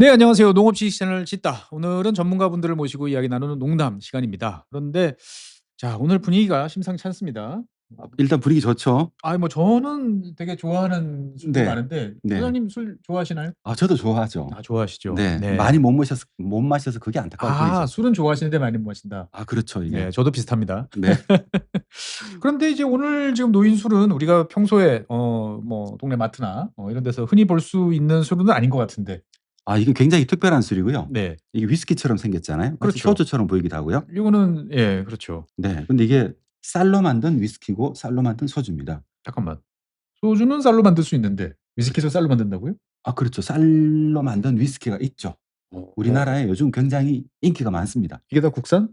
네, 안녕하세요. 농업지식 채널 짓다. 오늘은 전문가분들을 모시고 이야기 나누는 농담 시간입니다. 그런데 자, 오늘 분위기가 심상치 않습니다. 일단 분위기 좋죠. 뭐 저는 되게 좋아하는 술들이 네. 많은데 네. 소장님 술 좋아하시나요? 저도 좋아하죠. 좋아하시죠. 네. 네. 많이 못 마셔서 그게 안타까울 뿐이죠. 술은 좋아하시는데 많이 못 마신다. 그렇죠 이게. 네, 저도 비슷합니다. 네. 그런데 이제 오늘 지금 놓인 술은 우리가 평소에 뭐 동네 마트나 이런 데서 흔히 볼 수 있는 술은 아닌 것 같은데. 이게 굉장히 특별한 술이고요. 네. 이게 위스키처럼 생겼잖아요. 마치 그렇죠. 소주처럼 보이기도 하고요. 이거는 예, 그렇죠. 네. 근데 이게 쌀로 만든 위스키고 쌀로 만든 소주입니다. 잠깐만. 소주는 쌀로 만들 수 있는데 위스키도 그렇죠. 쌀로 만든다고요? 그렇죠. 쌀로 만든 위스키가 있죠. 어. 우리나라에 요즘 굉장히 인기가 많습니다. 이게 다 국산?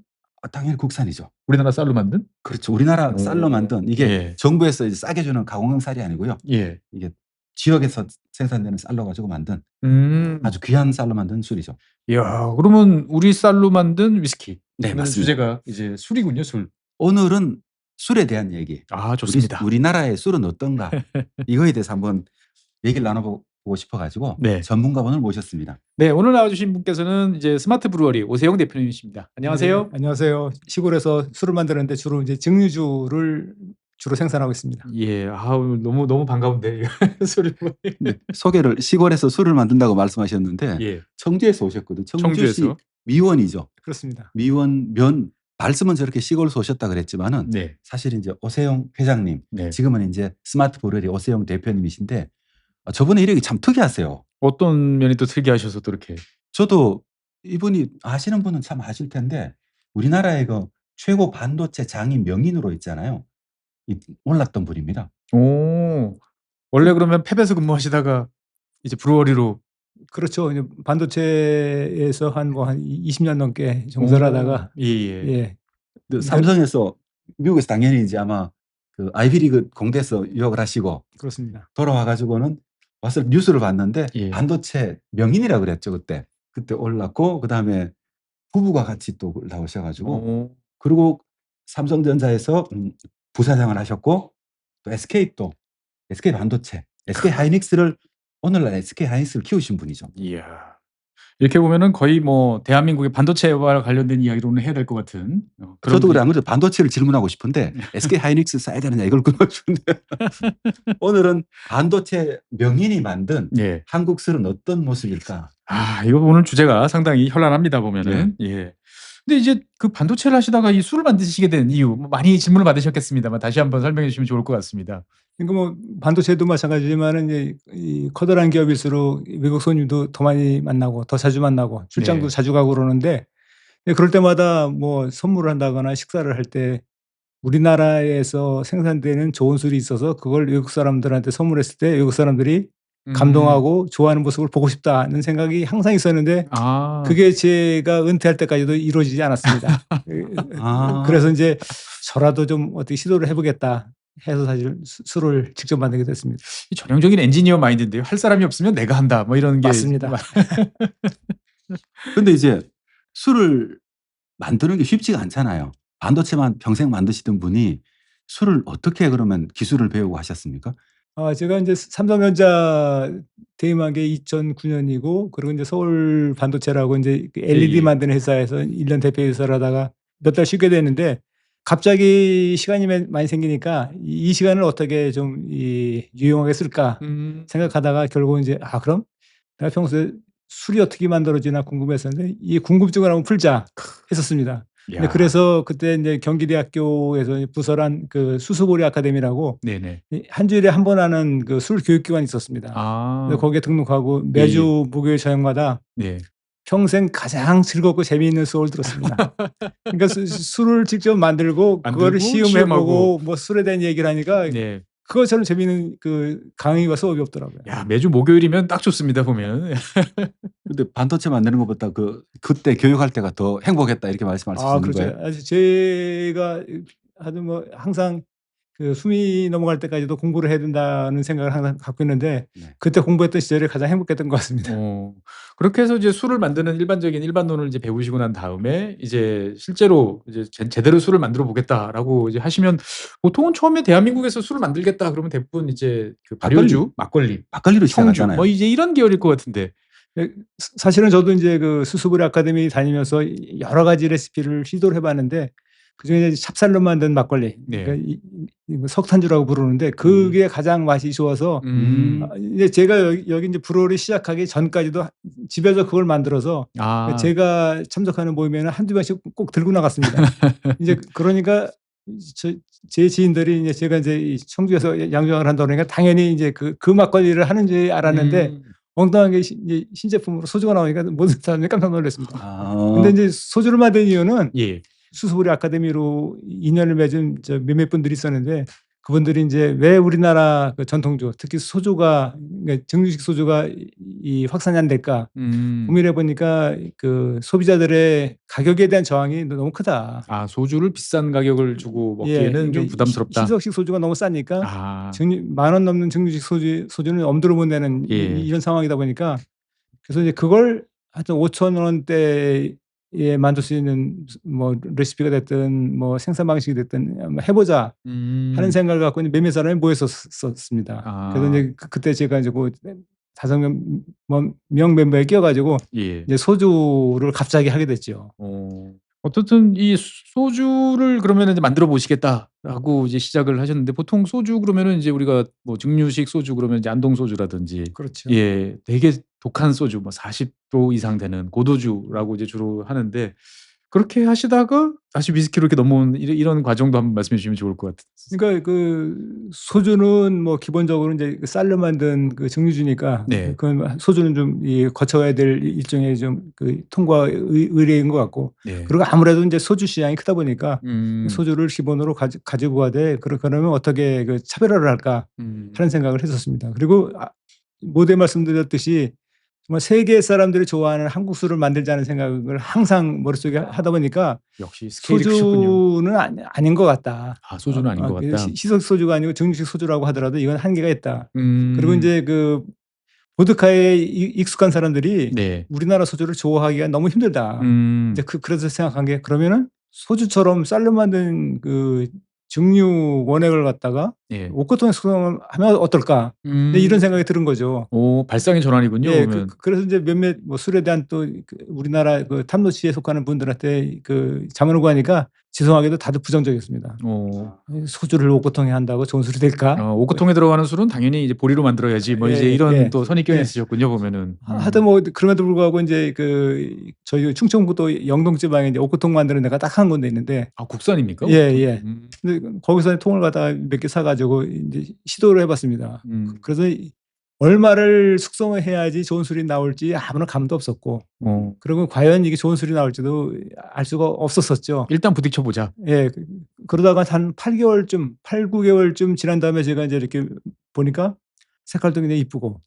당연히 국산이죠. 우리나라 쌀로 만든? 그렇죠. 우리나라 쌀로 만든 이게 예. 정부에서 이제 싸게 주는 가공용 쌀이 아니고요. 예. 이게 지역에서 생산되는 쌀로 가지고 만든 음. 아주 귀한 쌀로 만든 술이죠. 이야, 그러면 우리 쌀로 만든 위스키. 네, 그러면 맞습니다. 주제가 이제 술이군요, 술. 오늘은 술에 대한 얘기. 좋습니다. 우리나라의 술은 어떤가? 이거에 대해서 한번 얘기를 나눠보고 싶어 가지고 네. 전문가분을 모셨습니다. 네, 오늘 나와 주신 분께서는 이제 스마트 브루어리 오세영 대표님이십니다. 안녕하세요. 네, 안녕하세요. 시골에서 술을 만드는데 주로 이제 증류주를 주로 생산하고 있습니다. 예. 너무 반가운데 소리 네, 소개를 시골에서 술을 만든다고 말씀하셨는데 예. 청주에서 오셨거든요. 청주시 청주에서. 미원이죠. 그렇습니다. 미원 면 말씀은 저렇게 시골에서 오셨다 그랬지만은 네. 사실 이제 오세영 회장님, 네. 지금은 이제 스마트 브루어리 오세영 대표님이신데 저분의 이력이 참 특이하세요. 어떤 면이 또 특이하셔서 또 이렇게. 저도 이분이 아시는 분은 참 아실 텐데 우리나라의 그 최고 반도체 장인 명인으로 있잖아요. 올랐던 분입니다. 원래 그러면 팹에서 근무하시다가 이제 브루어리로. 그렇죠. 이제 반도체에서 한 20년 넘게 종사를 하다가 예예. 예. 삼성에서 미국에서 당연히 이제 아마 그 아이비리그 공대에서 유학을 하시고 그렇습니다. 돌아와 가지고는 와서 뉴스를 봤는데 예. 반도체 명인이라 그랬죠 그때. 그때 올랐고 그다음에 부부가 같이 또 나오셔 가지고 그리고 삼성전자에서 부사장을 하셨고 또 SK 반도체, SK 하이닉스를 오늘날 SK 하이닉스를 키우신 분이죠. 이야. 이렇게 보면은 거의 뭐 대한민국의 반도체와 관련된 이야기로는 해야 될 것 같은 그런 저도 그래 안 그래도 반도체를 질문하고 싶은데 SK 하이닉스 써야 되느냐 이걸 끊어주는데 오늘은 반도체 명인이 만든 예. 한국 술은 어떤 모습일까? 이거 오늘 주제가 상당히 현란합니다 보면은. 예. 근데 이제 그 반도체를 하시다가 이 술을 만드시게 된 이유 많이 질문을 받으셨겠습니다만 다시 한번 설명해 주시면 좋을 것 같습니다. 그러니까 뭐 반도체도 마찬가지지만은 이제 이 커다란 기업일수록 외국 손님도 더 많이 만나고 더 자주 만나고 출장도 네. 자주 가고 그러는데 그럴 때마다 뭐 선물을 한다거나 식사를 할 때 우리나라에서 생산되는 좋은 술이 있어서 그걸 외국 사람들한테 선물했을 때 외국 사람들이 감동하고 좋아하는 모습을 보고 싶다는 생각이 항상 있었는데 그게 제가 은퇴할 때까지도 이루어지지 않았습니다. 그래서 이제 저라도 좀 어떻게 시도를 해 보겠다 해서 사실 술을 직접 만들게 됐습니다. 이 전형적인 엔지니어 마인드인데요. 할 사람이 없으면 내가 한다. 뭐 이런 게 맞습니다. 근데 이제 술을 만드는 게 쉽지가 않잖아요. 반도체만 평생 만드시던 분이 술을 어떻게 그러면 기술을 배우고 하셨습니까? 제가 이제 삼성전자 퇴임한 게 2009년이고 그리고 이제 서울 반도체라고 이제 LED 만드는 회사에서 1년 대표 이사를 하다가 몇 달 쉬게 됐는데 갑자기 시간이 많이 생기니까 이 시간을 어떻게 좀 유용하게 쓸까 생각하다가 결국 이제 그럼 내가 평소에 술이 어떻게 만들어지나 궁금했었는데 이 궁금증을 한번 풀자 했었습니다. 네, 그래서 그때 이제 경기대학교에서 부설한 그 수수고리 아카데미라고 네네. 한 주일에 한 번 하는 그 술 교육기관이 있었습니다. 거기에 등록하고 매주 목요일 저녁마다 평생 가장 즐겁고 재미있는 수업을 들었습니다. 그러니까 술을 직접 만들고 그거를 시음해보고 뭐 술에 대한 얘기를 하니까 그것처럼 재미있는 그 강의와 수업이 없더라고요. 매주 목요일이면 딱 좋습니다 보면. 근데 반도체 만드는 것보다 그때 교육할 때가 더 행복했다 이렇게 말씀할 수 있는 그렇죠. 거예요? 제가 아주 뭐 항상 그 숨이 넘어갈 때까지도 공부를 해야 된다는 생각을 항상 갖고 있는데 그때 공부했던 시절이 가장 행복했던 것 같습니다. 그렇게 해서 이제 술을 만드는 일반론을 이제 배우시고 난 다음에 이제 실제로 이제 제대로 술을 만들어 보겠다라고 이제 하시면 보통은 처음에 대한민국에서 술을 만들겠다 그러면 대부분 이제 그 발효주, 막걸리로 청주 시작하잖아요. 뭐 이제 이런 계열일 것 같은데 예, 사실은 저도 이제 그 수수부리 아카데미 다니면서 여러 가지 레시피를 시도를 해봤는데 그중에 이제 찹쌀로 만든 막걸리, 그러니까 네. 뭐 석탄주라고 부르는데 그게 가장 맛이 좋아서 이제 제가 여기 이제 브루어리 시작하기 전까지도 집에서 그걸 만들어서 아. 제가 참석하는 모임에는 한두 번씩 꼭 들고 나갔습니다. 이제 그러니까 제 지인들이 이제 제가 이제 이 청주에서 양조장을 한다 그러니까 당연히 이제 그 막걸리를 하는지 알았는데 엉뚱하게 이제 신제품으로 소주가 나오니까 모든 사람들이 깜짝 놀랐습니다. 근데 이제 소주를 만든 이유는 예. 수수부리 아카데미로 인연을 맺은 몇몇 분들이 있었는데 그분들이 이제 왜 우리나라 그 전통주, 특히 소주가 그러니까 증류식 소주가 이 확산이 안 될까 고민해 보니까 그 소비자들의 가격에 대한 저항이 너무 크다. 아, 소주를 비싼 가격을 주고 먹기에는 좀 이게 부담스럽다. 희석식 소주가 너무 싸니까 아. 10,000원 넘는 증류식 소주는 엄두를 못 내는 예. 이런 상황이다 보니까 그래서 이제 그걸 하여튼 5,000원대에 만들 수 있는 뭐 레시피가 됐든 뭐 생산 방식이 됐든 한번 해보자 하는 생각을 갖고 이제 몇몇 사람이 모였었습니다. 그래서 아. 이제 그때 제가 이제 그 5명 멤버에 끼어가지고 예. 이제 소주를 갑자기 하게 됐죠. 어떻든 이 소주를 그러면은 이제 만들어 보시겠다라고 이제 시작을 하셨는데 보통 소주 그러면은 이제 우리가 뭐 증류식 소주 그러면 이제 안동 소주라든지 그렇죠. 예, 되게 독한 소주 뭐 40도 이상 되는 고도주라고 이제 주로 하는데 그렇게 하시다가 다시 위스키로 이렇게 넘어온 이런 과정도 한번 말씀해 주시면 좋을 것 같아요. 그러니까 그 소주는 뭐 기본적으로 이제 그 쌀로 만든 그 증류주니까 네. 그건 소주는 좀 이 거쳐야 될 일종의 좀 그 통과 의례인 것 같고 네. 그리고 아무래도 이제 소주 시장이 크다 보니까 소주를 기본으로 가지고 가되 그러면 어떻게 그 차별화를 할까 하는 생각을 했었습니다. 그리고 모두에 말씀드렸듯이 정말 세계 사람들이 좋아하는 한국 술을 만들자는 생각을 항상 머릿속에 하다 보니까 역시 스케일이 크셨군요. 소주는 아닌 것 같다. 아, 소주는 아닌 것 같다. 희석 소주가 아니고 증류식 소주라고 하더라도 이건 한계가 있다. 음. 그리고 이제 그 보드카에 익숙한 사람들이 네. 우리나라 소주를 좋아하기가 너무 힘들다. 이제 그래서 생각한 게 그러면은 소주처럼 쌀로 만든 그 증류 원액을 갖다가 예. 오크통에 숙성을 하면 어떨까? 이제 이런 생각이 들은 거죠. 오, 발상의 전환이군요. 예, 그러면. 그래서 이제 몇몇 뭐 술에 대한 또 우리나라 그 탑노치에 속하는 분들한테 그 자문을 구하니까 죄송하게도 다들 부정적이었습니다. 소주를 오크통에 한다고 좋은 술이 될까? 오크통에 들어가는 술은 당연히 이제 보리로 만들어야지 뭐 이제 이런 또 선입견이 있으셨군요, 보면은. 하여튼 뭐 그럼에도 불구하고 이제 그 저희 충청북도 영동지방에 이제 오크통 만드는 데가 딱 한 군데 있는데. 아, 국산입니까? 예. 근데 거기서 통을 갖다가 몇 개 사가지고 이제 시도를 해봤습니다. 그래서 얼마를 숙성을 해야지 좋은 술이 나올지 아무런 감도 없었고, 그리고 과연 이게 좋은 술이 나올지도 알 수가 없었었죠. 일단 부딪혀 보자. 예. 그러다가 한 8, 9개월쯤 지난 다음에 제가 이제 이렇게 보니까 색깔도 굉장히 이쁘고,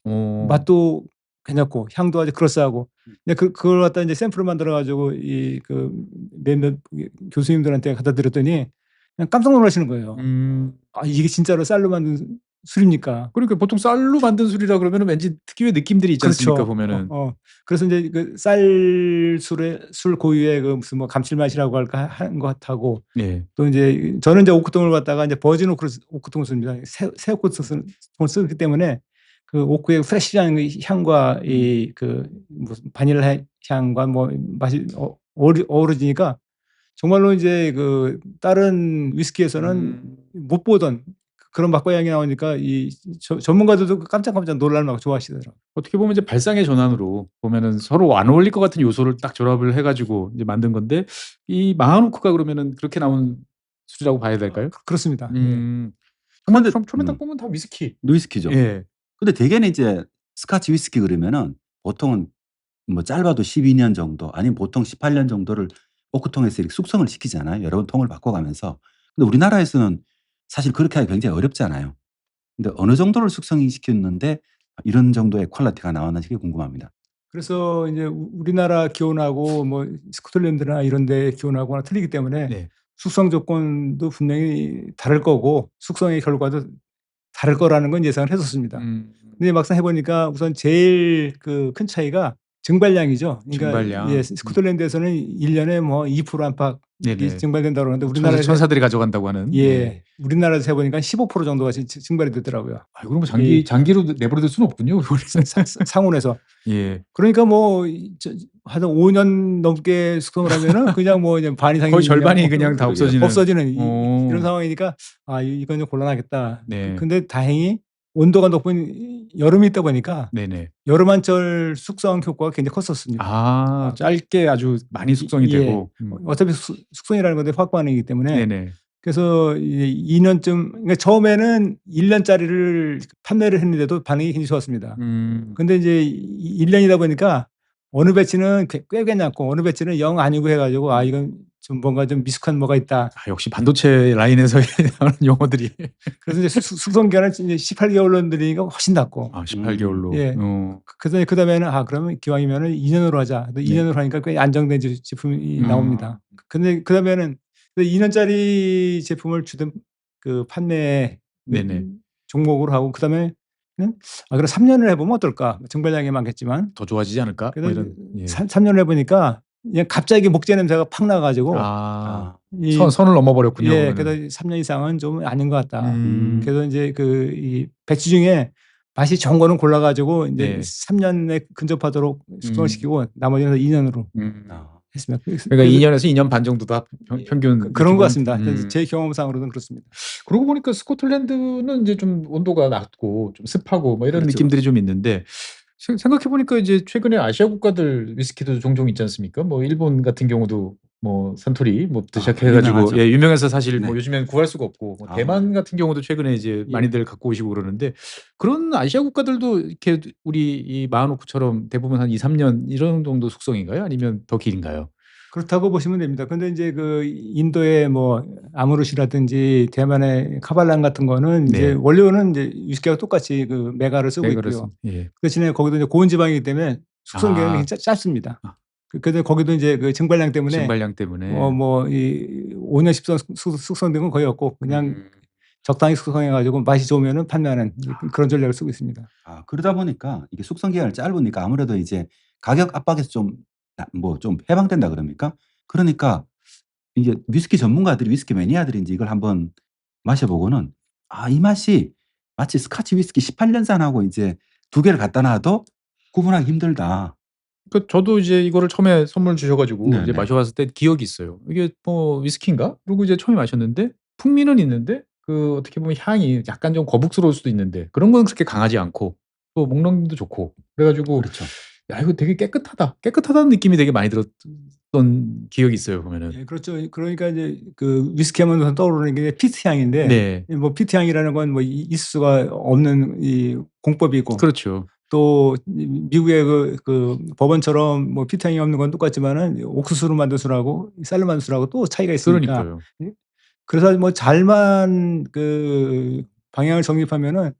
맛도 괜찮고, 향도 아주 그럴싸하고, 그걸 갖다 이제 샘플을 만들어가지고 그 몇몇 교수님들한테 갖다 드렸더니 그냥 깜짝 놀라시는 거예요. 아, 이게 진짜로 쌀로 만든 술입니까? 그러니까 보통 쌀로 만든 술이라 그러면 왠지 특유의 느낌들이 있지 않습니까, 보면은. 그래서 이제 그 술 고유의 그 무슨 뭐 감칠맛이라고 할까 하는 것 같고, 네. 또 이제 저는 이제 오크통을 갖다가 이제 버진 오크통을 씁니다. 새 오크통을 쓰기 때문에 그 오크의 프레시한 향과 이 그 무슨 바닐라 향과 뭐 맛이 어우러지니까 정말로 이제 그 다른 위스키에서는 못 보던 그런 맛과 향이 나오니까 이 전문가들도 깜짝깜짝 놀랄 만큼 좋아하시더라고요. 어떻게 보면 이제 발상의 전환으로 보면은 서로 안 어울릴 것 같은 요소를 딱 조합을 해가지고 이제 만든 건데 이 마하누크가 그러면은 그렇게 나온 술이라고 봐야 될까요? 그렇습니다. 정말 처음에 딱 보면 다 위스키죠. 예. 근데 대개는 이제 스카치 위스키 그러면은 보통은 뭐 짧아도 12년 정도 아니면 보통 18년 정도를 오크통에서 이렇게 숙성을 시키잖아요. 여러 번 통을 바꿔가면서. 근데 우리나라에서는 사실 그렇게 하기 굉장히 어렵잖아요. 근데 어느 정도를 숙성시켰는데 이런 정도의 퀄리티가 나왔는지 궁금합니다. 그래서 이제 우리나라 기온하고 뭐 스코틀랜드나 이런 데 기온하고는 틀리기 때문에 네. 숙성 조건도 분명히 다를 거고 숙성의 결과도 다를 거라는 건 예상을 했었습니다. 근데 막상 해보니까 우선 제일 그 큰 차이가 증발량이죠. 그러니까 증발량. 예, 스코틀랜드에서는 1년에 뭐 2% 안팎 네네. 증발된다고 그러는데 천사, 우리나라에서 천사들이 가져간다고 하는. 예. 우리나라에서 해 보니까 15% 정도가 증발이 되더라고요. 아, 그럼 이 장기로 내버려둘 수는 없군요. 상온에서. 예. 그러니까 뭐 한 5년 넘게 숙성을 하면은 그냥 뭐 이제 반 이상이 거의 절반이 그냥 다 그러게요. 없어지는. 이런 상황이니까 이건 좀 곤란하겠다. 네. 근데 다행히 온도가 높은 여름이 있다 보니까 네네. 여름 한철 숙성 효과가 굉장히 컸었습니다. 아, 짧게 아주 많이 숙성이 예. 되고. 어차피 숙성이라는 건데 화학 반응이기 때문에 네네. 그래서 2년쯤 그러니까 처음에는 1년짜리를 판매를 했는데도 반응이 굉장히 좋았습니다. 근데 이제 1년이다 보니까 어느 배치는 꽤 괜찮고 어느 배치는 영 아니고 해가지고 이건 좀 뭔가 좀 미숙한 뭐가 있다. 아, 역시 반도체 라인에서 나오는 용어들이. 그래서 이제 숙성 기간을 이제 18개월로 늘리니까 훨씬 낫고. 아, 18개월로. 예. 그래서 그다음에는 그러면 기왕이면은 2년으로 하자. 2년으로 하니까 꽤 안정된 제품이 나옵니다. 근데 그다음에는 2년짜리 제품을 주된 그 판매 네네. 종목으로 하고 그다음에는 그럼 3년을 해보면 어떨까? 증발량이 많겠지만 더 좋아지지 않을까? 뭐 그래서 이런. 예. 3년을 해보니까 그냥 갑자기 목재 냄새가 팍 나가지고 선을 넘어버렸군요. 예, 그러면은. 그래서 3년 이상은 좀 아닌 것 같다. 그래서 이제 이 배치 중에 맛이 좋은 거는 골라가지고 이제 네. 3년에 근접하도록 숙성을 시키고 나머지는 2년으로 했습니다. 그러니까 2년에서 2년 반 정도다 평균. 그런 것 같습니다. 제 경험상으로는 그렇습니다. 그러고 보니까 스코틀랜드는 이제 좀 온도가 낮고 좀 습하고 뭐 이런 그렇죠. 느낌들이 좀 있는데 생각해 보니까 이제 최근에 아시아 국가들 위스키도 종종 있지 않습니까? 뭐 일본 같은 경우도 뭐 산토리부터 시작해가지고 유명하죠. 유명해서 사실 네. 뭐 요즘엔 구할 수가 없고 뭐 대만 같은 경우도 최근에 이제 많이들 갖고 오시고 그러는데 그런 아시아 국가들도 이렇게 우리 이 마하노크처럼 대부분 한 2, 3년 이런 정도 숙성인가요? 아니면 더 길인가요? 그렇다고 보시면 됩니다. 근데 이제 그 인도의 뭐 아무르시라든지 대만의 카발란 같은 거는 이제 원료는 이제 위스키와 똑같이 그 메가를 쓰고 있고요. 예. 그 대신에 거기도 이제 고온 지방이기 때문에 숙성 기간이 굉장히 짧습니다. 그래서 거기도 이제 그 증발량 때문에 뭐 이 5년 10년 숙성된 건 거의 없고 그냥 적당히 숙성해가지고 맛이 좋으면은 판매하는 그런 전략을 쓰고 있습니다. 그러다 보니까 이게 숙성 기간이 짧으니까 아무래도 이제 가격 압박에서 좀 해방된다 그럽니까? 그러니까 이게 위스키 전문가들이 위스키 매니아들이 이제 이걸 한번 마셔보고는 이 맛이 마치 스카치 위스키 18년산하고 이제 두 개를 갖다 놔도 구분하기 힘들다. 그 저도 이제 이거를 처음에 선물 주셔가지고 네네. 이제 마셔봤을 때 기억이 있어요. 이게 뭐 위스키인가? 그리고 이제 처음에 마셨는데 풍미는 있는데 그 어떻게 보면 향이 약간 좀 거북스러울 수도 있는데 그런 건 그렇게 강하지 않고 또 목넘김도 좋고 그래가지고 그렇죠. 야 이거 되게 깨끗하다는 느낌이 되게 많이 들었던 기억이 있어요. 보면은. 예, 그렇죠. 그러니까 이제 그 위스키 하면 우선 떠오르는 게 피트 향인데 뭐 피트 향이라는 건 뭐 있을 수가 없는 이 공법이고 그렇죠. 또 미국의 그 법원처럼 뭐 피트 향이 없는 건 똑같지만은 옥수수로 만든 술하고 쌀로 만든 술하고 또 차이가 있으니까. 그러니까요. 그래서 뭐 잘만 그 방향을 정립하면은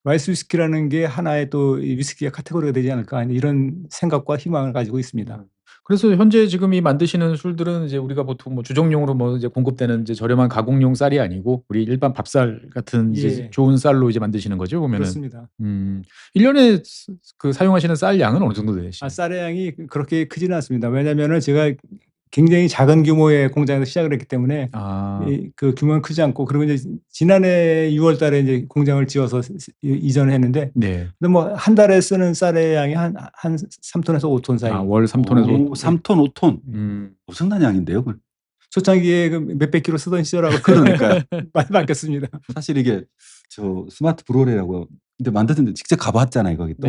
라이스 위스키라는 게 하나의 또 이 위스키의 카테고리가 되지 않을까 이런 생각과 희망을 가지고 있습니다. 그래서 현재 지금 이 만드시는 술들은 이제 우리가 보통 뭐 주정용으로 뭐 이제 공급되는 이제 저렴한 가공용 쌀이 아니고 우리 일반 밥쌀 같은 이제 좋은 쌀로 이제 만드시는 거죠, 보면은. 그렇습니다. 1년에 그 사용하시는 쌀 양은 어느 정도 되시나요? 쌀의 양이 그렇게 크지는 않습니다. 왜냐면은 제가 굉장히 작은 규모의 공장에서 시작을 했기 때문에 그 규모는 크지 않고 그리고 이제 지난해 6월 달에 이제 공장을 지어서 이전을 했는데 근데 뭐 한 달에 쓰는 쌀의 양이 한 3톤에서 5톤 사이. 월 3톤에서 3톤, 5톤. 엄청난 양인데요. 초창기에 그 몇백 킬로 쓰던 시절하고 그러니까요. 많이 바뀌었습니다. 사실 이게 저 스마트 브로레라고 근데 만드는데 직접 가봤잖아요, 거기 또.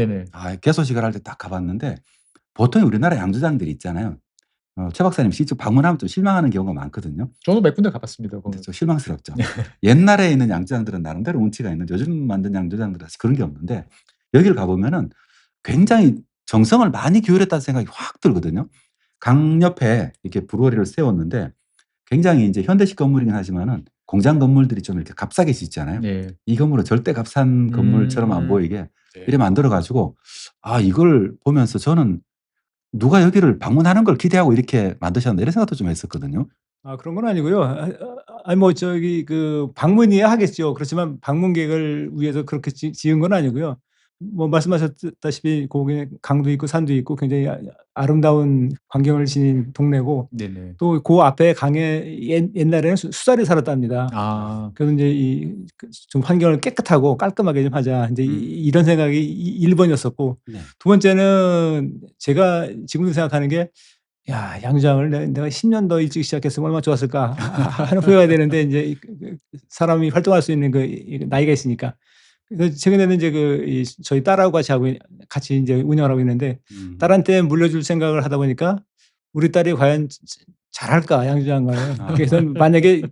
개소식을 할 때 딱 가봤는데 보통 우리나라 양조장들이 있잖아요. 최 박사님 직접 방문하면 좀 실망하는 경우가 많거든요. 저도 몇 군데 가봤습니다. 근데 좀 실망스럽죠. 옛날에 있는 양조장들은 나름대로 운치가 있는데 요즘 만든 양조장들은 그런 게 없는데 여기를 가보면은 굉장히 정성을 많이 기울였다는 생각이 확 들거든요. 강 옆에 이렇게 브루어리를 세웠는데 굉장히 이제 현대식 건물이긴 하지만은 공장 건물들이 좀 이렇게 값싸게 짓잖아요. 이 건물은 절대 값싼 건물처럼 안 보이게 이렇게 만들어가지고 이걸 보면서 저는 누가 여기를 방문하는 걸 기대하고 이렇게 만드셨나 이런 생각도 좀 했었거든요. 그런 건 아니고요. 뭐 저기 그 방문이야 하겠죠. 그렇지만 방문객을 위해서 그렇게 지은 건 아니고요. 뭐 말씀하셨다시피 거기에 강도 있고 산도 있고 굉장히 아름다운 광경을 지닌 동네고 네네. 또 그 앞에 강에 옛날에는 수달이 살았답니다. 아. 그래서 이제 좀 환경을 깨끗하고 깔끔하게 좀 하자. 이제 이런 생각이 1번이었었고 네. 두 번째는 제가 지금도 생각하는 게 야, 양조장을 내가 10년 더 일찍 시작했으면 얼마나 좋았을까 하는 후회가 되는데 이제 사람이 활동할 수 있는 나이가 있으니까. 그래서 최근에는 이제 저희 딸하고 같이 이제 운영을 하고 있는데 딸한테 물려줄 생각을 하다 보니까 우리 딸이 과연 잘할까 양조장을. 그래서 만약에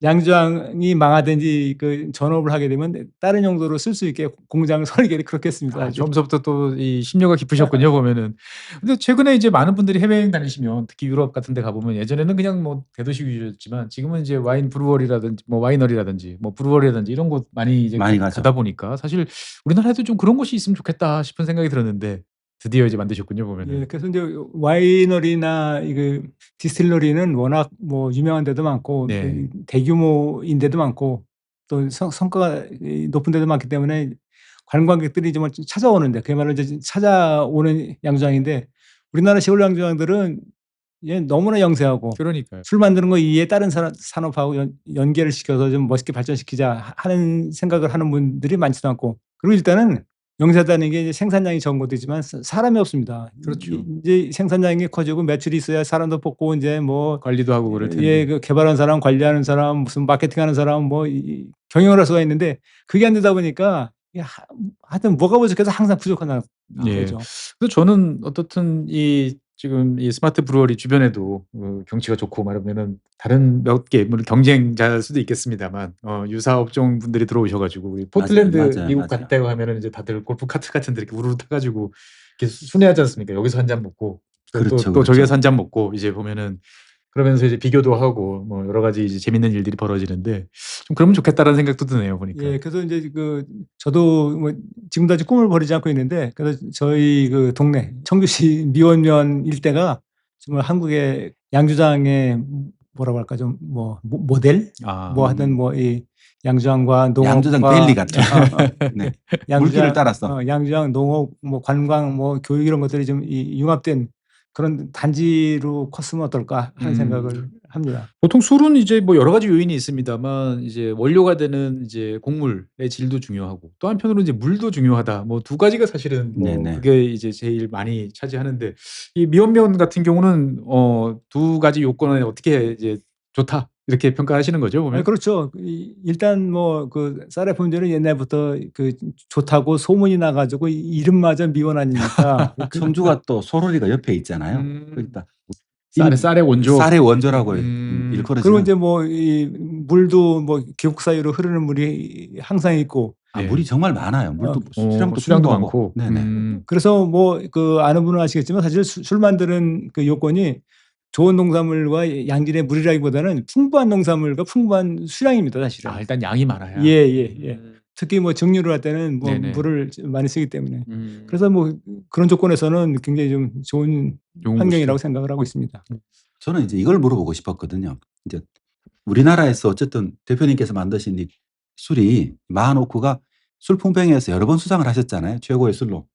양조장이 망하든지 전업을 하게 되면 다른 용도로 쓸 수 있게 공장 설계를 그렇게 했습니다. 아, 처음부터 또 이 심려가 깊으셨군요, 보면은. 근데 최근에 이제 많은 분들이 해외여행 다니시면 특히 유럽 같은 데 가보면 예전에는 그냥 뭐 대도시 위주였지만 지금은 이제 와인 브루워리라든지 뭐 와이너리라든지 뭐 브루워리라든지 이런 곳 많이 이제 많이 가죠. 가다 보니까 사실 우리나라에도 좀 그런 곳이 있으면 좋겠다 싶은 생각이 들었는데 드디어 이제 만드셨군요, 보면은. 예, 그래서 이제 와이너리나 디스틸러리는 워낙 뭐 유명한 데도 많고 네. 대규모인 데도 많고 또 성과가 높은 데도 많기 때문에 관광객들이 정말 찾아오는데 그야말로 이제 찾아오는 양조장인데 우리나라 시골 양조장들은 너무나 영세하고 그러니까요. 술 만드는 거 이외에 다른 산업하고 연계를 시켜서 좀 멋있게 발전시키자 하는 생각을 하는 분들이 많지도 않고 그리고 일단은 영세하다는 게 이제 생산량이 적은 것도 있지만 사람이 없습니다. 그렇죠. 이제 생산량이 커지고 매출이 있어야 사람도 뽑고 이제 뭐 관리도 하고 그럴 예, 텐데. 개발하는 사람, 관리하는 사람, 무슨 마케팅하는 사람 뭐 경영을 할 수가 있는데 그게 안 되다 보니까 하여튼 뭐가 부족해서 항상 부족한 예. 거죠. 그래서 저는 어떻든 지금 이 스마트 브루어리 주변에도 경치가 좋고 말하면은 다른 몇 개 물론 경쟁자일 수도 있겠습니다만 유사 업종 분들이 들어오셔 가지고 포틀랜드 맞아요. 미국 갔다 가면은 이제 다들 골프 카트 같은 데 이렇게 우르르 타 가지고 이렇게 순회하지 않습니까? 여기서 한 잔 먹고 그렇죠, 또 저기 그렇죠. 가서 한 잔 먹고 이제 보면은 그러면서 이제 비교도 하고 뭐 여러 가지 이제 재밌는 일들이 벌어지는데 좀 그러면 좋겠다라는 생각도 드네요, 보니까. 예, 그래서 이제 저도 뭐 지금도 아직 꿈을 버리지 않고 있는데 그래서 저희 동네 청주시 미원면 일대가 정말 한국의 양조장의 뭐라고 할까 좀 뭐 모델 아. 뭐 하든 뭐 이 양조장과 농업과 양조장 밸리 같죠. 네. 물길을 따라서. 양조장, 농업, 뭐 관광, 뭐 교육 이런 것들이 좀 융합된 그런 단지로 컸으면 어떨까 하는 생각을 합니다. 보통 술은 이제 뭐 여러 가지 요인이 있습니다만 이제 원료가 되는 이제 곡물의 질도 중요하고 또 한편으로는 이제 물도 중요하다. 뭐 두 가지가 사실은 뭐 네네. 그게 이제 제일 많이 차지하는데 이 미원면 같은 경우는 두 가지 요건에 어떻게 이제 좋다 이렇게 평가하시는 거죠, 보면? 그렇죠. 일단 뭐 쌀의 품질은 옛날부터 좋다고 소문이 나 가지고 이름마저 미원 아닙니까? 청주가 또 소로리가 옆에 있잖아요. 음. 그러니까 쌀의 원조. 쌀의 원조라고 그리고 일컬어지는. 이제 뭐 물도 뭐 계곡 사이로 흐르는 물이 항상 있고 아, 네. 물이 정말 많아요. 물도 수량도 수량도 풍부하고. 많고. 네네. 그래서 뭐 아는 분은 아시겠지만 사실 술 만드는 요건이 좋은 농산물과 양질의 물이라기보다는 풍부한 농산물과 풍부한 수량입니다, 사실은. 아, 일단 양이 많아야. 예. 특히 뭐 정류를 할 때는 뭐 네네. 물을 많이 쓰기 때문에. 음. 그래서 뭐 그런 조건에서는 굉장히 좀 좋은 좋은 환경이라고 곳이죠. 생각을 하고 있습니다. 저는 이제 이걸 물어보고 싶었거든요. 이제 우리나라에서 어쨌든 대표님께서 만드신 이 술이 마하노크가 술풍병회에서 여러 번 수상을 하셨잖아요. 최고의 술로.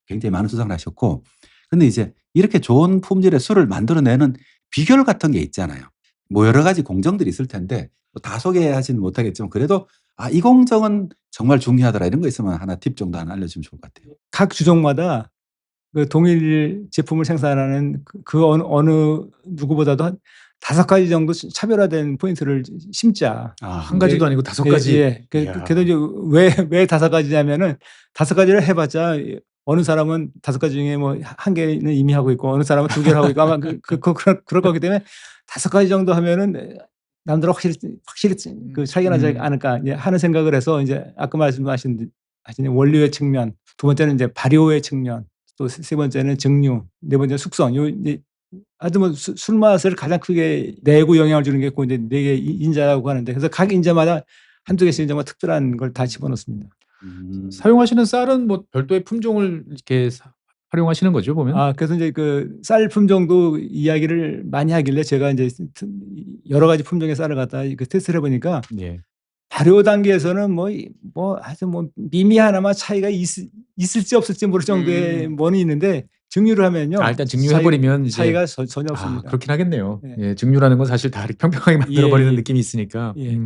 굉장히 많은 수상을 하셨고. 근데 이제 이렇게 좋은 품질의 술을 만들어내는 비결 같은 게 있잖아요. 뭐 여러 가지 공정들이 있을 텐데 뭐다 소개하지는 못하겠지만 그래도 이 공정은 정말 중요하더라 이런 거 있으면 하나 팁 정도 하나 알려주면 좋을 것 같아요. 각 주종마다 동일 제품을 생산하는 어느 누구보다도 한 5가지 정도 차별화된 포인트를 심자. 한 가지도 아니고 5가지. 예. 이야. 그래도 이제 왜 5가지냐면은 5가지를 해봤자 어느 사람은 5가지 중에 뭐 1개는 이미 하고 있고 어느 사람은 2개를 하고 있고 아마 그럴 거기 때문에 5가지 정도 하면은 남들하고 확실히 차이가 나지 않을까 하는 생각을 해서 이제 아까 말씀하신 원료의 측면, 두 번째는 이제 발효의 측면, 또 세 번째는 증류, 네 번째는 숙성. 이제 하여튼 뭐 술 맛을 가장 크게 내고 영향을 주는 게 이제 4개 인자라고 하는데 그래서 각 인자마다 한두 개씩 정말 특별한 걸 다 집어넣습니다. 사용하시는 쌀은 뭐 별도의 품종을 이렇게 활용하시는 거죠, 보면? 그래서 이제 쌀 품종도 이야기를 많이 하길래 제가 이제 여러 가지 품종의 쌀을 갖다 테스트를 해보니까 예. 발효 단계에서는 아주 미미하나마 차이가 있을지 없을지 모를 정도의 뭐는 있는데 증류를 하면요. 일단 증류해버리면 이제 차이가 전혀 없습니다. 그렇긴 하겠네요. 네. 예, 증류라는 건 사실 다 이렇게 평평하게 만들어버리는 예. 느낌이 있으니까. 예.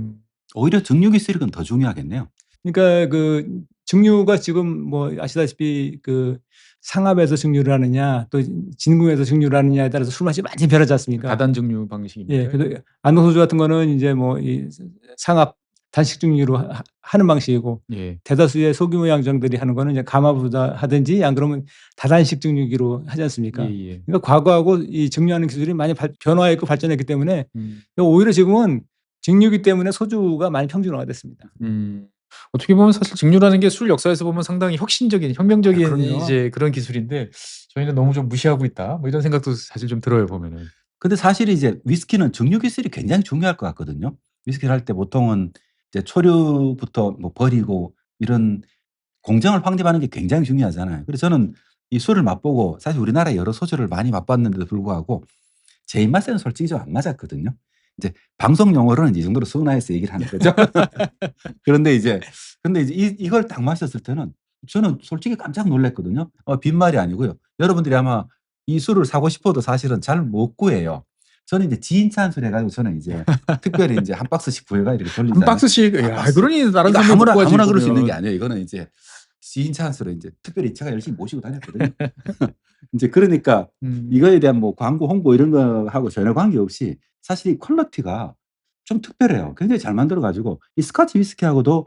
오히려 증류 기술은 더 중요하겠네요. 그러니까 그 증류가 지금 아시다시피 그 상압에서 증류를 하느냐 또 진공에서 증류를 하느냐에 따라서 술 맛이 많이 변하지 않습니까? 다단 증류 방식입니다. 예, 그래서 안동소주 같은 거는 이제 이 상압 단식 증류로 하는 방식이고 예. 대다수의 소규모 양정들이 하는 거는 이제 가마부다 하든지 안 그러면 다단식 증류기로 하지 않습니까? 예. 그러니까 과거하고 이 증류하는 기술이 많이 변화했고 발전했기 때문에 음. 오히려 지금은 증류기 때문에 소주가 많이 평준화가 됐습니다. 어떻게 보면 사실 증류라는 게 술 역사에서 보면 상당히 혁신적인, 혁명적인 그럼요. 이제 그런 기술인데 저희는 너무 좀 무시하고 있다. 뭐 이런 생각도 사실 좀 들어요 보면은. 근데 사실 이제 위스키는 증류 기술이 굉장히 중요할 것 같거든요. 위스키를 할 때 보통은 이제 초류부터 버리고 이런 공정을 확립하는 게 굉장히 중요하잖아요. 그래서 저는 이 술을 맛보고 사실 우리나라에 여러 소주를 많이 맛봤는데도 불구하고 제 입맛에는 솔직히 좀 안 맞았거든요. 이제 방송 용어로는 이 정도로 순화해서 얘기를 하는 거죠. 근데 이제 이걸 딱 마셨을 때는 저는 솔직히 깜짝 놀랐거든요. 빈말이 아니고요. 여러분들이 아마 이 술을 사고 싶어도 사실은 잘 못 구해요. 저는 이제 지인찬 술 해가지고 저는 이제 특별히 이제 한 박스씩 구해가 이렇게 한 돌리잖아요. 박스씩. 한 야, 박스. 그러니 다른 이거 사람 아무나 그럴 수 있는 게 아니에요. 이거는 이제 지인찬 술을 이제 특별히 제가 열심히 모시고 다녔거든요. 이제 그러니까 이거에 대한 광고 홍보 이런 거 하고 전혀 관계없이 사실 이 퀄리티가 좀 특별해요. 굉장히 잘 만들어 가지고 이 스카치 위스키하고도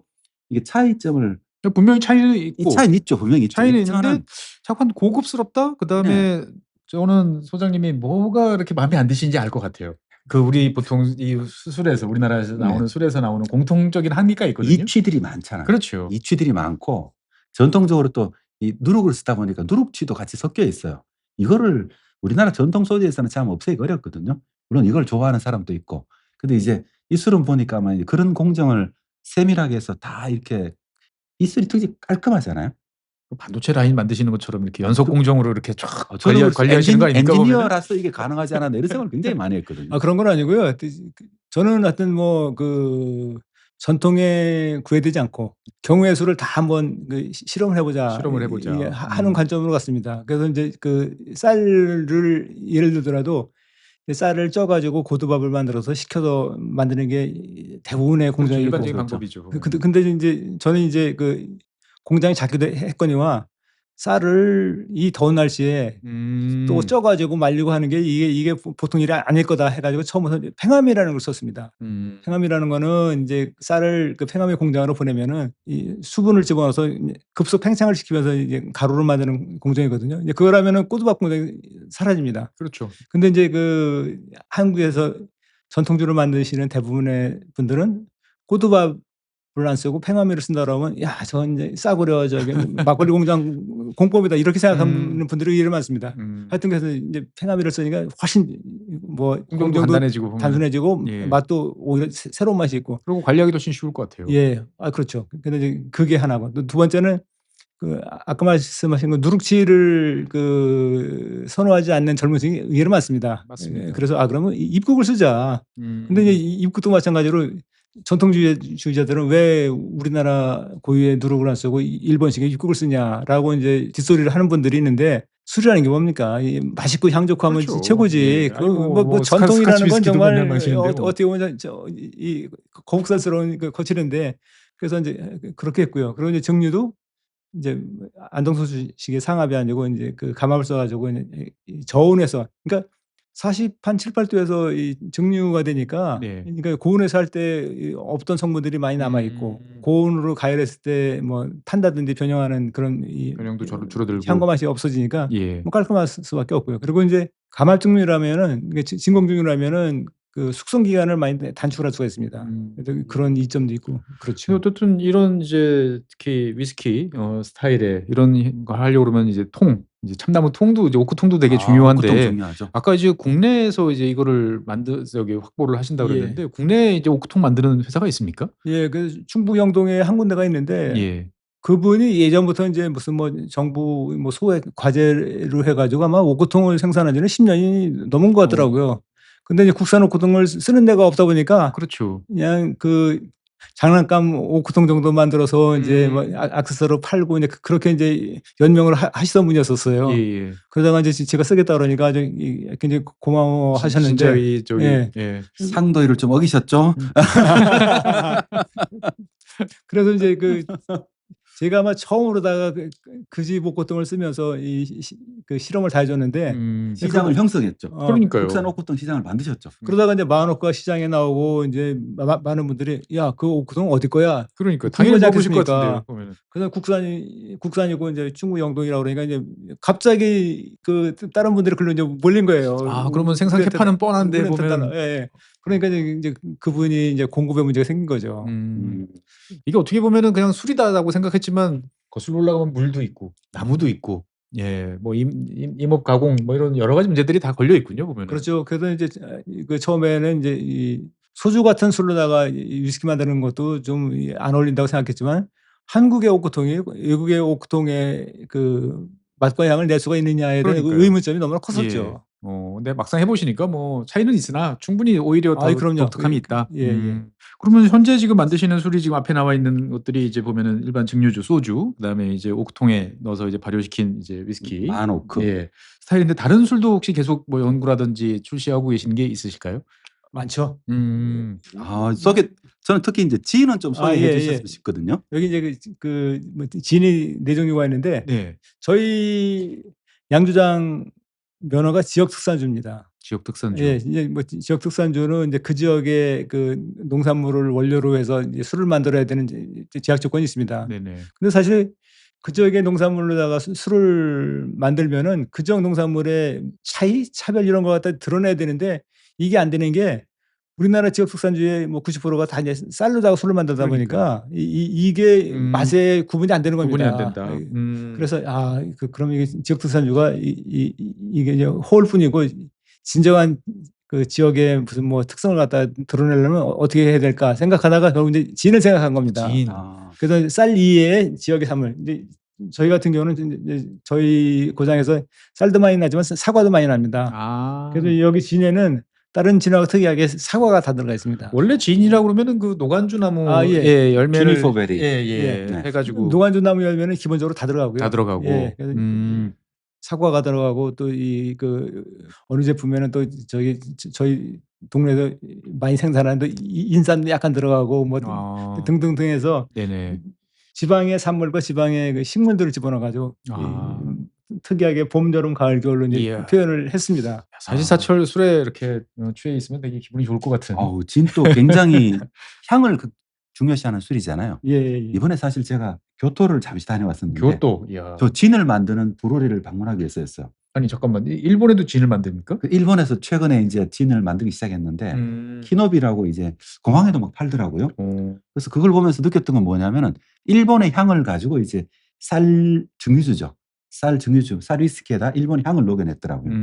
이게 차이점을 분명히 차이는 이 있고 차이는 있죠. 분명히 있죠. 차이는 있지만은 있는데 약간 고급스럽다. 그다음에 저는 소장님이 뭐가 그렇게 마음에 안 드시는지 알 것 같아요. 그 우리 보통 이 술에서 우리나라에서 나오는 술에서 나오는 공통적인 한계가 있거든요. 이취들이 많잖아요. 그렇죠. 이취들이 많고 전통적으로 또 이 누룩을 쓰다 보니까 누룩취도 같이 섞여 있어요. 이거를 우리나라 전통 소주에서는 참 없애기 어렵거든요. 물론 이걸 좋아하는 사람도 있고. 근데 이제 이 술은 보니까 아마 그런 공정을 세밀하게 해서 다 이렇게 이 술이 특히 깔끔하잖아요. 반도체 라인 만드시는 것처럼 이렇게 연속 공정으로 이렇게 쫙 저는 관리하시는 거 아닙니까? 보면은? 엔지니어라서 이게 가능하지 않았나 이런 생각을 굉장히 많이 했거든요. 그런 건 아니고요. 저는 하여튼 전통에 구애되지 않고 경우의 수를 다 한번 실험을 해보자. 하는 관점으로 갔습니다. 그래서 이제 그 쌀을 예를 들더라도 쌀을 쪄가지고 고두밥을 만들어서 식혀서 만드는 게 대부분의 공장이고 일반적인 방법이죠. 근데 이제 저는 이제 그 공장이 작기도 했거니와 쌀을 이 더운 날씨에 또 쪄가지고 말리고 하는 게 이게 보통 일이 아닐 거다 해가지고 처음부터 팽함이라는 걸 썼습니다. 팽함이라는 거는 이제 쌀을 그 팽함의 공장으로 보내면은 이 수분을 집어넣어서 급속 팽창을 시키면서 이제 가루를 만드는 공정이거든요. 이제 그걸 하면은 꼬두밥 공장이 사라집니다. 그렇죠. 근데 이제 그 한국에서 전통주를 만드시는 대부분의 분들은 꼬두밥 을 안 쓰고 팽함이를 쓴다 그러면 저건 이제 싸구려 막걸리 공장 공법이다 이렇게 생각하는 분들이 이래 많습니다. 하여튼 그래서 이제 팽함이를 쓰니까 훨씬 공정도 단순해지고 맛도 오히려 새로운 맛이 있고 그리고 관리하기도 훨씬 쉬울 것 같아요. 예, 그렇죠. 근데 이제 그게 하나고 또 두 번째는 그 아까 말씀하신 거 누룩치를 선호하지 않는 젊은 층이 의외로 많습니다. 맞습니다. 그래서 그러면 입국을 쓰자. 근데 이제 입국도 마찬가지로 전통주의자들은 왜 우리나라 고유의 누룩을 안 쓰고 일본식의 입국을 쓰냐라고 이제 뒷소리를 하는 분들이 있는데 술이라는 게 뭡니까? 맛있고 향좋고 하면 그렇죠. 최고지. 전통이라는 건 정말 어떻게 보면 이 거북살스러운 거칠은데 그래서 이제 그렇게 했고요. 그리고 이제 증류도 이제 안동소주식의 상압이 아니고 이제 그 감압을 써가지고 저온에서 그러니까 40한 7, 8도에서 이 증류가 되니까 그러니까 고온에서 할 때 없던 성분들이 많이 남아 있고 고온으로 가열했을 때 탄다든지 변형하는 그런 변형도 줄어들고 향과 맛이 없어지니까 깔끔할 수밖에 없고요. 그리고 이제 감압 증류라면은 진공 증류라면은 그 숙성 기간을 많이 단축할 수가 있습니다. 그런 이점도 있고 그렇죠. 어쨌든 이런 이제 특히 위스키 스타일의 이런 거 하려고 그러면 이제 이제 참나무 통도 이제 오크통도 되게 중요한데 오크통 중요하죠. 아까 이제 국내에서 이제 이거를 확보를 하신다고 그랬는데 국내에 이제 오크통 만드는 회사가 있습니까? 예, 그 충북 영동에 한 군데가 있는데 그분이 예전부터 이제 무슨 정부 소액 과제로 해가지고 아마 오크통을 생산한 지는 10년이 넘은 것 같더라고요. 근데 이제 국산 오크통을 쓰는 데가 없다 보니까 그렇죠. 그냥 장난감 오크통 정도 만들어서 이제 뭐 액세서리로 팔고 이제 그렇게 이제 연명을 하시던 분이었었어요. 예. 그러다가 이제 제가 쓰겠다 그러니까 아주 굉장히 고마워 하셨는데 진짜 이 저기 예. 예. 상도의를 좀 어기셨죠? 그래서 이제 제가 아마 처음으로다가 그 집 오크통을 쓰면서 그 실험을 다 해줬는데 시장을 형성했죠. 그러니까요. 국산 오크통 시장을 만드셨죠. 그러다가 이제 만옥과 시장에 나오고 이제 많은 분들이 야, 그 오크통 어디 거야? 그러니까 당연히 궁금하지 먹으실 것 않겠습니까? 같은데요. 보면은. 그래서 국산이고 이제 충북 영동이라고 그러니까 이제 갑자기 다른 분들이 글로 이제 몰린 거예요. 그러면 생산 캐파는 뻔한데 보면 예. 그러니까 이제 그분이 이제 공급에 문제가 생긴 거죠. 이게 어떻게 보면은 그냥 술이다라고 생각했지만 거슬러 올라가면 물도 있고 나무도 있고 뭐 임업 가공 뭐 이런 여러 가지 문제들이 다 걸려 있군요 보면은. 그렇죠. 그래서 이제 그 처음에는 이제 이 소주 같은 술로다가 위스키 만드는 것도 좀 안 어울린다고 생각했지만 한국의 오크통이 외국의 오크통의 그 맛과 향을 낼 수가 있느냐에 대한 의문점이 너무나 컸었죠. 근데 막상 해보시니까 뭐 차이는 있으나 충분히 오히려 더 독특함이 있다. 그러면 현재 지금 만드시는 술이 지금 앞에 나와 있는 것들이 이제 보면은 일반 증류주, 소주, 그다음에 이제 옥통에 넣어서 이제 발효시킨 이제 위스키, 만오크 스타일인데 다른 술도 혹시 계속 뭐 연구라든지 출시하고 계신 게 있으실까요? 많죠. 저는 특히 이제 진은 좀 소개해 주셨으면 싶거든요. 여기 이제 뭐 진이 4종류가 있는데 저희 양주장 면허가 지역 특산주입니다. 지역 특산주. 예, 이제 뭐 지역 특산주는 이제 그 지역의 그 농산물을 원료로 해서 이제 술을 만들어야 되는 제약 조건이 있습니다. 네네. 근데 사실 그 지역의 농산물로다가 술을 만들면은 그 지역 농산물의 차별 이런 거 갖다 드러내야 되는데 이게 안 되는 게 우리나라 지역 특산주의 뭐 90%가 다 이제 쌀로다가 술을 만들다 보니까 이게 맛에 구분이 안 되는 겁니다. 구분이 안 된다. 그래서 그럼 이게 지역 특산주가 이게 이제 호을뿐이고 진정한 그 지역의 무슨 뭐 특성을 갖다 드러내려면 어떻게 해야 될까 생각하다가 결국 이제 진을 생각한 겁니다. 그래서 쌀 이외의 지역의 산물. 이제 저희 같은 경우는 이제 저희 고장에서 쌀도 많이 나지만 사과도 많이 납니다. 그래서 여기 진에는 다른 진하고 특이하게 사과가 다 들어가 있습니다. 원래 진이라고 그러면은 그 노간주 나무 열매를 주니퍼베리 해가지고 노간주 나무 열매는 기본적으로 다 들어가고요. 다 들어가고. 사과가 들어가고 또 어느 제품에는 또 저희 동네에서 많이 생산하는 또 인삼도 약간 들어가고 뭐 등등등 해서 지방의 산물과 지방의 그 식물들을 집어넣어가지고 특이하게 봄, 여름, 가을, 겨울로 이제 표현을 했습니다. 사시사철 술에 이렇게 취해 있으면 되게 기분이 좋을 것 같은. 진도 굉장히 향을 중요시하는 술이잖아요. 이번에 사실 제가 교토를 잠시 다녀왔었는데 교토. 저 진을 만드는 브루리를 방문하기 위해서였어요. 아니 잠깐만, 일본에도 진을 만듭니까? 일본에서 최근에 이제 진을 만들기 시작했는데 키노비라고 이제 공항에도 막 팔더라고요. 그래서 그걸 보면서 느꼈던 건 뭐냐면은 일본의 향을 가지고 이제 쌀 증류주죠. 쌀 위스키에다 일본의 향을 녹여냈더라고요.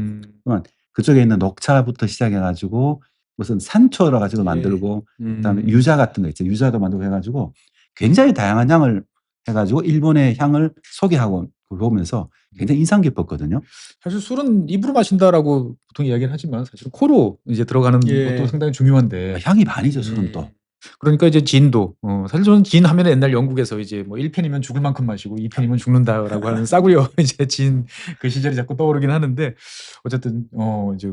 그러면 그쪽에 있는 녹차부터 시작해가지고 무슨 산초라 가지고 만들고 그다음에 유자 같은 거 있죠. 유자도 만들고 해가지고 굉장히 다양한 향을 해가지고 일본의 향을 소개하고 그걸 보면서 굉장히 인상 깊었거든요. 사실 술은 입으로 마신다라고 보통 이야기를 하지만 사실 코로 이제 들어가는 것도 상당히 중요한데 향이 반이죠 술은 또. 그러니까 이제 진도 사실 저는 진 하면 옛날 영국에서 이제 뭐 1펜이면 죽을 만큼 마시고 2펜이면 죽는다라고 하는 싸구려 이제 진 그 시절이 자꾸 떠오르긴 하는데 어쨌든 이제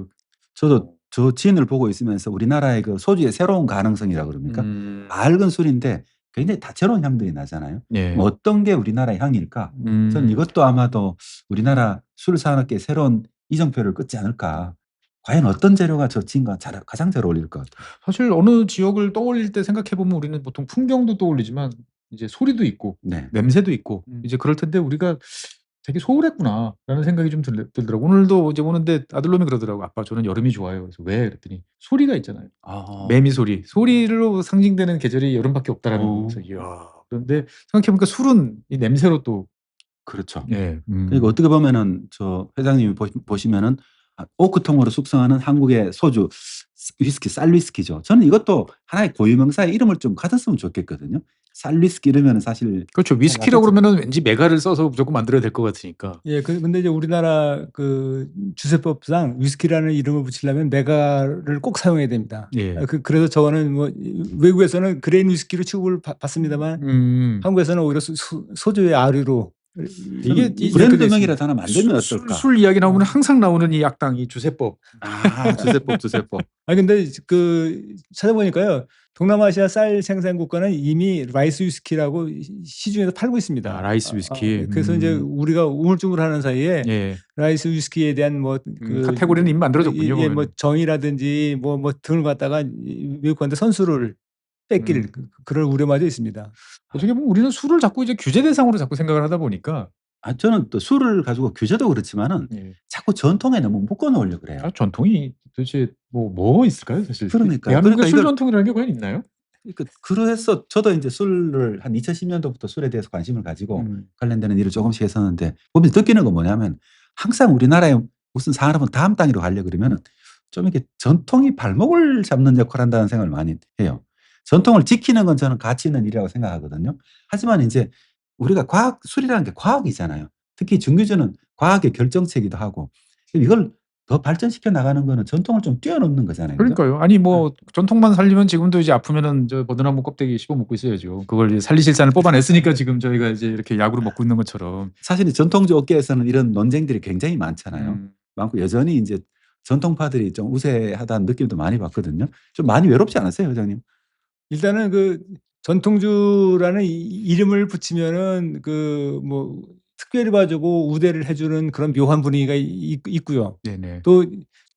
저도 저 진을 보고 있으면서 우리나라의 그 소주의 새로운 가능성이라 그럽니까? 맑은 술인데 굉장히 다채로운 향들이 나잖아요. 뭐 어떤 게 우리나라의 향일까? 저는 이것도 아마도 우리나라 술 산업계의 새로운 이정표를 끊지 않을까. 과연 어떤 재료가 저 진과 가장 잘 어울릴 것 같아요. 사실 어느 지역을 떠올릴 때 생각해 보면 우리는 보통 풍경도 떠올리지만 이제 소리도 있고 냄새도 있고 이제 그럴 텐데 우리가 되게 소홀했구나라는 생각이 좀 들더라고. 오늘도 이제 오는데 아들놈이 그러더라고. 아빠 저는 여름이 좋아요. 그래서 왜? 그랬더니 소리가 있잖아요. 매미 소리. 소리로 상징되는 계절이 여름밖에 없다라는 거죠. 이야. 그런데 생각해보니까 술은 이 냄새로 또 그렇죠. 그러니까 어떻게 보면은 저 회장님이 보시면은 오크통으로 숙성하는 한국의 소주 위스키, 쌀 위스키죠. 저는 이것도 하나의 고유명사의 이름을 좀 가졌으면 좋겠거든요. 쌀 위스키 이러면은 사실 그렇죠. 잘 위스키라고 와닿지. 그러면은 왠지 메가를 써서 무조건 만들어야 될 것 같으니까. 예, 근데 이제 우리나라 그 주세법상 위스키라는 이름을 붙이려면 메가를 꼭 사용해야 됩니다. 예. 그래서 저거는 뭐 외국에서는 그레인 위스키로 취급을 받습니다만 한국에서는 오히려 소주의 아류로 이게 이렇게 브랜드명이라도 하나 만들면 어떨까? 술 이야기 나오면 항상 나오는 이 악당, 이 주세법. 아, 주세법. 근데 그 찾아보니까요. 동남아시아 쌀 생산 국가는 이미 라이스 위스키라고 시중에서 팔고 있습니다. 아, 라이스 위스키. 그래서 이제 우리가 우물쭈물하는 사이에 예. 라이스 위스키에 대한 뭐 카테고리는 이미 만들어졌군요. 뭐 그러면은. 정이라든지 뭐 등을 갖다가 외국한테 선수를 뺏길 그럴 우려마저 있습니다. 어떻게 보면 우리는 술을 자꾸 이제 규제 대상으로 자꾸 생각을 하다 보니까 아, 저는 또 술을 가지고 규제도 그렇지만은 예. 자꾸 전통에 너무 묶어 놓으려고 그래요. 전통이 도대체 뭐 있을까요, 사실? 그러니까요. 대한민국에 술 이걸 전통이라는 게 과연 있나요? 그래서 저도 이제 술을 한 2010년도부터 술에 대해서 관심을 가지고 관련되는 일을 조금씩 했었는데 보면 느끼는 건 뭐냐면 항상 우리나라에 무슨 산업은 다음 단계로 가려고 그러면은 좀 이렇게 전통이 발목을 잡는 역할을 한다는 생각을 많이 해요. 전통을 지키는 건 저는 가치 있는 일이라고 생각하거든요. 하지만 이제 우리가 술이라는 게 과학이잖아요. 특히 증류주는 과학의 결정체이기도 하고 이걸 더 발전시켜 나가는 거는 전통을 좀 뛰어넘는 거잖아요. 그죠? 그러니까요. 아니 뭐 전통만 살리면 지금도 이제 아프면은 저 버드나무 껍데기 씹어 먹고 있어야죠. 그걸 이제 살리실산을 뽑아냈으니까 지금 저희가 이제 이렇게 약으로 먹고 있는 것처럼. 사실 이 전통주 업계에서는 이런 논쟁들이 굉장히 많잖아요. 많고 여전히 이제 전통파들이 좀 우세하다는 느낌도 많이 받거든요. 좀 많이 외롭지 않으세요, 회장님? 일단은 그 전통주라는 이름을 붙이면은 그 뭐 특별히 봐주고 우대를 해주는 그런 묘한 분위기가 있고요. 네네. 또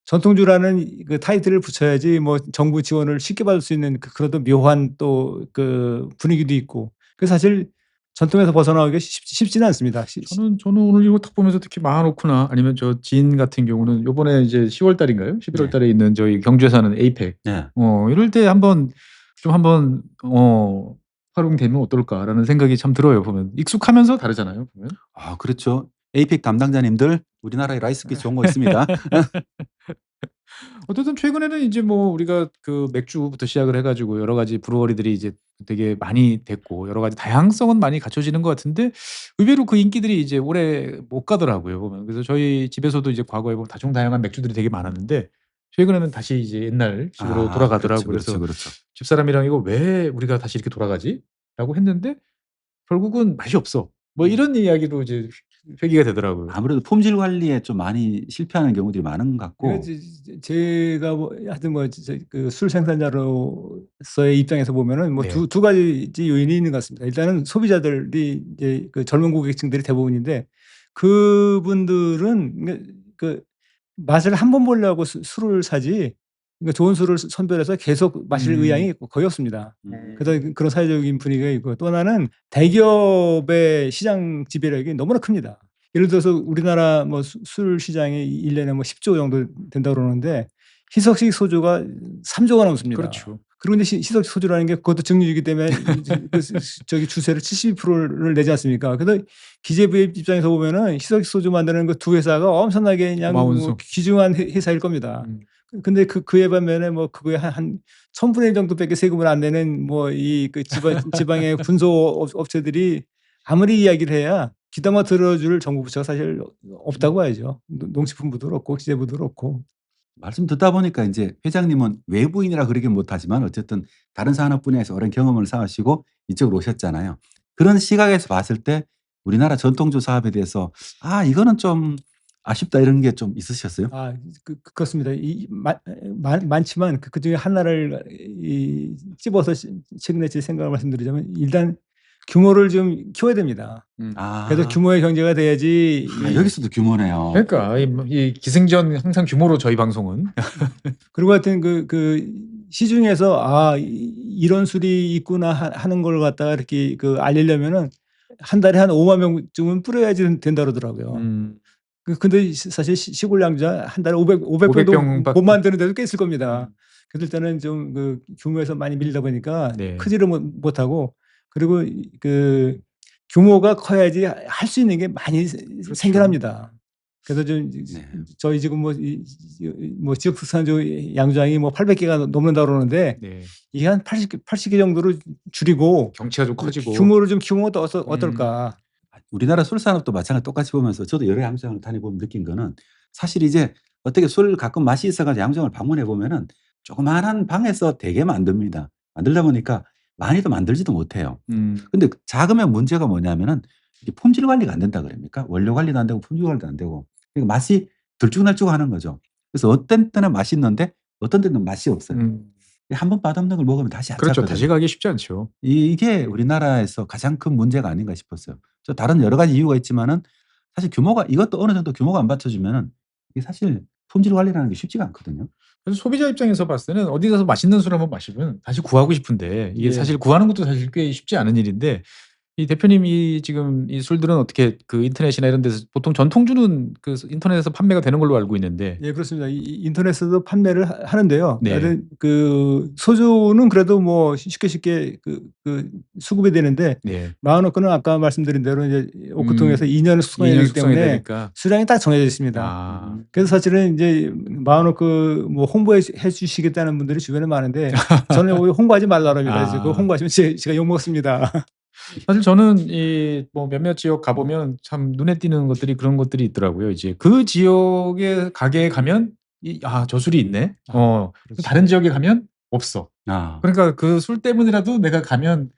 전통주라는 그 타이틀을 붙여야지 뭐 정부 지원을 쉽게 받을 수 있는 그런 또 묘한 또 그 분위기도 있고. 그래서 사실 전통에서 벗어나기가 쉽지는 않습니다. 저는 오늘 이거 딱 보면서 특히 마하노크나 아니면 저 진 같은 경우는 요번에 이제 10월 달인가요? 11월 달에 있는 저희 경주에 사는 에이펙. 네. 이럴 때 한번 활용되면 어떨까라는 생각이 참 들어요, 보면. 익숙하면서 다르잖아요, 보면. 아, 그렇죠. 에이펙 담당자님들 우리나라에 라이스키 좋은 거 있습니다. 어쨌든 최근에는 이제 뭐 우리가 그 맥주부터 시작을 해 가지고 여러 가지 브루어리들이 이제 되게 많이 됐고 여러 가지 다양성은 많이 갖춰지는 것 같은데 의외로 그 인기들이 이제 오래 못 가더라고요, 보면. 그래서 저희 집에서도 이제 과거에 보면 다종다양한 맥주들이 되게 많았는데 최근에는 다시 이제 옛날식으로 돌아가더라고요. 그래서 그렇죠. 집사람이랑 "이거 왜 우리가 다시 이렇게 돌아가지?"라고 했는데 결국은 "맛이 없어." 뭐 이런 이야기로 이제 회귀가 되더라고요. 아무래도 품질 관리에 좀 많이 실패하는 경우들이 많은 것 같고. 제가 뭐 하여튼 뭐 그 술 생산자로서의 입장에서 보면은 뭐 네. 두 가지 요인이 있는 것 같습니다. 일단은 소비자들이 이제 그 젊은 고객층들이 대부분인데 그분들은 그 맛을 한 번 보려고 술을 사지 그러니까 좋은 술을 선별해서 계속 마실 의향이 거의 없습니다. 그래서 그런 사회적인 분위기가 있고 또 하나는 대기업의 시장 지배력이 너무나 큽니다. 예를 들어서 우리나라 뭐 술 시장이 1년에 뭐 10조 정도 된다고 그러는데 희석식 소주가 3조가 넘습니다. 그렇죠. 그리고 이제 희석식 소주라는 게 그것도 증류주기 때문에 저기 주세를 72%를 내지 않습니까? 그래서 기재부의 입장에서 보면은 희석식 소주 만드는 그 두 회사가 엄청나게 그냥 뭐 귀중한 회사일 겁니다. 근데 그에 반면에 뭐 그거에 한 1000분의 1 정도밖에 세금을 안 내는 뭐 이 그 지방의 군소 업체들이 아무리 이야기를 해야 귀담아 들어줄 정부 부처가 사실 없다고 봐야죠. 농식품부도 그렇고 기재부도 그렇고. 말씀 듣다 보니까 이제 회장님은 외부인이라 그러긴 못하지만 어쨌든 다른 산업 분야에서 오랜 경험을 쌓으시고 이쪽으로 오셨잖아요. 그런 시각에서 봤을 때 우리나라 전통주 사업에 대해서 이거는 좀 아쉽다 이런 게 좀 있으셨어요? 그렇습니다. 많지만 그중에 하나를 찝어서 최근에 제 생각을 말씀드리자면 일단 규모를 좀 키워야 됩니다. 그래서 규모의 경제가 돼야지. 여기서도 규모네요. 그러니까 이 기승전 항상 규모로 저희 방송은. 그리고 하여튼 그 시중에서 이런 술이 있구나 하는 걸 갖다가 이렇게 알리려면은 한 달에 한 5만 명쯤은 뿌려야지 된다 그러더라고요. 근데 사실 시골 양주자 한 달에 500병도 못 만드는 데도 꽤 있을 겁니다. 그래서 일단은 좀 그 규모에서 많이 밀리다 보니까 크지를 못하고 그리고 그 규모가 커야지 할 수 있는 게 많이 생겨납니다. 그래서 좀 네. 저희 지금 뭐 지역 특산주 양조장이 뭐 800개가 넘는다 그러는데 네. 이게 한 80개 정도로 줄이고 경치가 좀 커지고. 규모를 좀 키우면 어떨까? 우리나라 술 산업도 마찬가지 똑같이 보면서 저도 여러 양조장을 다녀보면 느낀 거는 사실 이제 어떻게 술 가끔 맛이 있어가지고 양조장을 방문해 보면은 조그마한 방에서 되게 만듭니다. 만들다 보니까 많이도 만들지도 못해요. 근데 작으면 문제가 뭐냐면은 이게 품질 관리가 안 된다 그럽니까? 원료 관리도 안 되고 품질 관리도 안 되고 그러니까 맛이 들쭉날쭉하는 거죠. 그래서 어떤 때는 맛있는데 어떤 때는 맛이 없어요. 한 번 맛없는 걸 먹으면 다시 안 그렇죠. 찾거든요. 다시 가기 쉽지 않죠. 이게 우리나라에서 가장 큰 문제가 아닌가 싶었어요. 저 다른 여러 가지 이유가 있지만은 사실 규모가 이것도 어느 정도 규모가 안 받쳐주면은 이게 사실 품질 관리라는 게 쉽지가 않거든요. 그래서 소비자 입장에서 봤을 때는 어디 가서 맛있는 술 한번 마시면 다시 구하고 싶은데 이게 예. 사실 구하는 것도 사실 꽤 쉽지 않은 일인데 이 대표님이 지금 이 술들은 어떻게 그 인터넷이나 이런 데서 보통 전통주는 그 인터넷에서 판매가 되는 걸로 알고 있는데 예, 그렇습니다. 인터넷에도 판매를 하는데요. 네. 하여튼 그 소주는 그래도 뭐 쉽게 그 수급이 되는데 네. 마흔워크는 아까 말씀드린 대로 이제 오크통에서 2년을 숙성해야 2년 되기 숙성이 때문에 되니까. 수량이 딱 정해져 있습니다. 아. 그래서 사실은 이제 마흔워크 뭐 홍보해 주시겠다는 분들이 주변에 많은데 저는 오히려 홍보하지 말라 그럽니다. 아. 그 홍보하시면 제가 욕 먹습니다. 사실 저는 이 뭐 몇몇 지역 가보면 참 눈에 띄는 것들이 그런 것들이 있더라고요. 이제 그 지역의 가게에 가면 저 술이 있네. 그렇죠. 다른 지역에 가면 없어. 아. 그러니까 그 술 때문이라도 내가 가면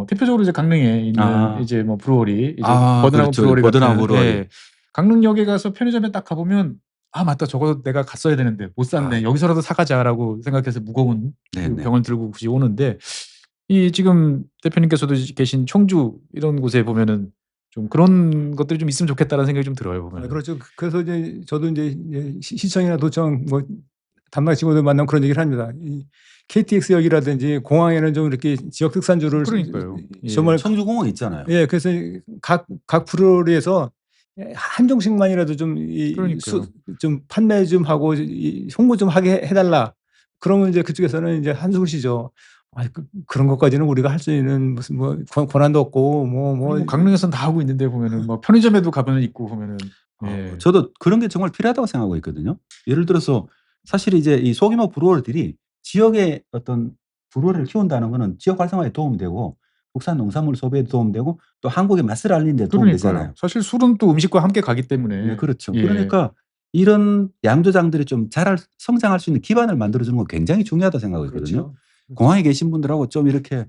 대표적으로 이제 강릉에 있는 아. 이제 뭐 브루어리 이제 아, 버드나무 그렇죠. 브루어리 버드나무 같은 브루어리. 예. 강릉역에 가서 편의점에 딱 가보면 '아 맞다. 저거 내가 갔어야 되는데 못 샀네. 아. 여기서라도 사 가자.'라고 생각해서 무거운 그 네네. 병을 들고 굳이 오는데 이 지금 대표님께서도 계신 청주 이런 곳에 보면은 좀 그런 것들이 좀 있으면 좋겠다라는 생각이 좀 들어요 보면은. 그렇죠. 그래서 이제 저도 이제 시청이나 도청 뭐 담당 직원들 만나면 그런 얘기를 합니다. 이 KTX역이라든지 공항에는 좀 이렇게 지역 특산주를 그러니까요. 예. 정말 청주공항 있잖아요. 예, 그래서 각 브루어리에서 한 종씩만이라도 좀 그러니까요. 좀 판매 좀 하고 홍보 좀 하게 해달라. 그러면 이제 그쪽에서는 이제 한숨을 쉬죠. 그런 것까지는 우리가 할 수 있는 무슨 뭐 권한도 없고 뭐 강릉에서는 다 하고 있는데 보면은 뭐 편의점에도 가면 있고 보면은 예. 저도 그런 게 정말 필요하다고 생각하고 있거든요. 예를 들어서 사실 이제 이 소규모 브루어리들이 지역의 어떤 브루어리를 키운다는 거는 지역 활성화에 도움이 되고 국산 농산물 소비에 도움이 되고 또 한국의 맛을 알리는 데 도움이 되잖아요. 그러니까요. 사실 술은 또 음식과 함께 가기 때문에. 네, 그렇죠. 예. 그러니까 이런 양조장들이 좀 성장할 수 있는 기반을 만들어 주는 건 굉장히 중요하다고 생각하고 있거든요. 그렇죠. 공항에 계신 분들하고 좀 이렇게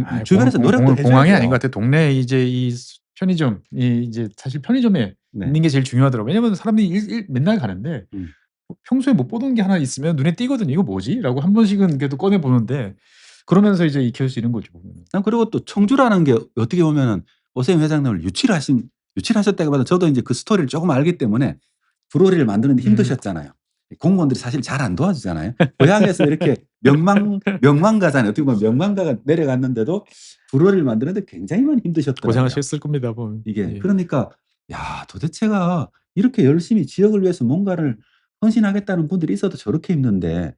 아이, 주변에서 노력도 해 줘야 공항이 돼요. 아닌 것 같아요. 동네에 이제 이 편의점 이제 사실 편의점에 네. 있는 게 제일 중요하더라고요. 왜냐면 사람들이 맨날 가는데 평소에 못 보던 게 하나 있으면 눈에 띄거든요. '이거 뭐지?' 라고 한 번씩은 그래도 꺼내 보는데 그러면서 이제 익힐 수 있는 거죠 보면은. 그리고 또 청주라는 게 어떻게 보면은 오세훈 회장님을 유치하셨다기보다 저도 이제 그 스토리를 조금 알기 때문에 브루어리를 만드는 데 힘드셨잖아요. 공무원들이 사실 잘 안 도와주잖아요. 고향에서 이렇게 명망가잖아요. 어떻게 보면 명망가가 내려갔는데도 브루어리를 만드는 데 굉장히 많이 힘드셨더라고요. 고생하셨을 겁니다 보면. 이게 예. 그러니까 도대체가 이렇게 열심히 지역을 위해서 뭔가를 헌신하겠다는 분들이 있어도 저렇게 힘든데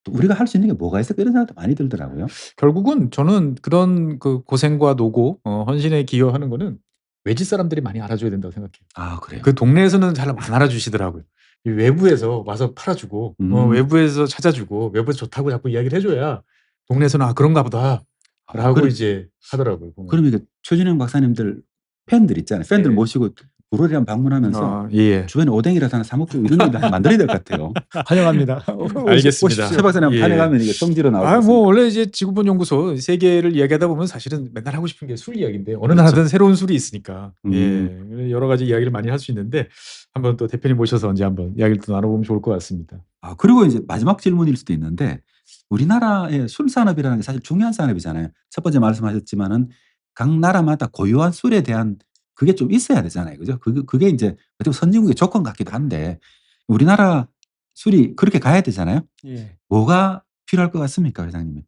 또 우리가 할 수 있는 게 뭐가 있을까 이런 생각도 많이 들더라고요. 결국은 저는 그런 그 고생과 노고 헌신에 기여하는 거는 외지 사람들이 많이 알아줘야 된다고 생각해요. 아, 그래요? 그 동네에서는 잘 안 알아주시더라고요. 이 외부에서 와서 팔아주고 외부에서 찾아주고 외부에서 좋다고 자꾸 이야기를 해줘야 동네에서는 '아 그런가 보다.'라고 그럼 이제 하더라고요 보면. 그럼 이게 최준영 박사님들 팬들 있잖아요. 팬들 네. 모시고 브루어리 한번 방문하면서 예. 주변에 오뎅이라도 하나 사 먹고 이런 일도 한번 만들어야 될 것 같아요. 환영합니다. 알겠습니다. 최 박사님 예. 다녀가면 이게 성지로 나올 것 뭐 같습니다. 원래 이제 지구본 연구소 세계를 이야기하다 보면 사실은 맨날 하고 싶은 게 술 이야기인데 어느 그렇죠. 나라든 새로운 술이 있으니까 음. 여러 가지 이야기를 많이 할 수 있는데 한번 또 대표님 모셔서 언제 한번 이야기를 또 나눠보면 좋을 것 같습니다. 그리고 이제 마지막 질문일 수도 있는데 우리나라의 술 산업이라는 게 사실 중요한 산업이잖아요. 첫 번째 말씀하셨지만은 각 나라마다 고유한 술에 대한 그게 좀 있어야 되잖아요. 그죠? 그게 이제 어떻게 보면 선진국의 조건 같기도 한데 우리나라 술이 그렇게 가야 되잖아요. 예. 뭐가 필요할 것 같습니까, 회장님은?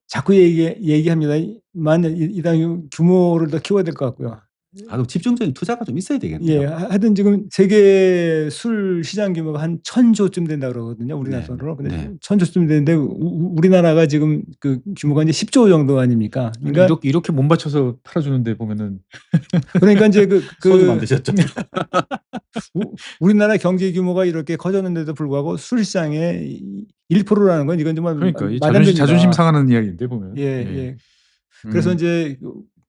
자꾸 얘기합니다. 만약 이 규모를 더 키워야 될 것 같고요. 그럼 집중적인 투자가 좀 있어야 되겠네요. 예. 하여튼 지금 세계 술 시장 규모가 한 1,000조쯤 된다고 그러거든요, 우리나라 네. 돈으로. 근데 네. 1,000조쯤 되는데 우리나라가 지금 그 규모가 이제 10조 정도 아닙니까? 아니 그러니까 이렇게 몸 바쳐서 팔아 주는데 보면은 그러니까 인제 소주 만드셨죠? 우리나라 경제 규모가 이렇게 커졌는데도 불구하고 술 시장의 1%라는 건 이건 정말 그러니까 이 말이 안 됩니다. 자존심 상하는 이야기인데 보면. 예. 예. 음. 그래서 인제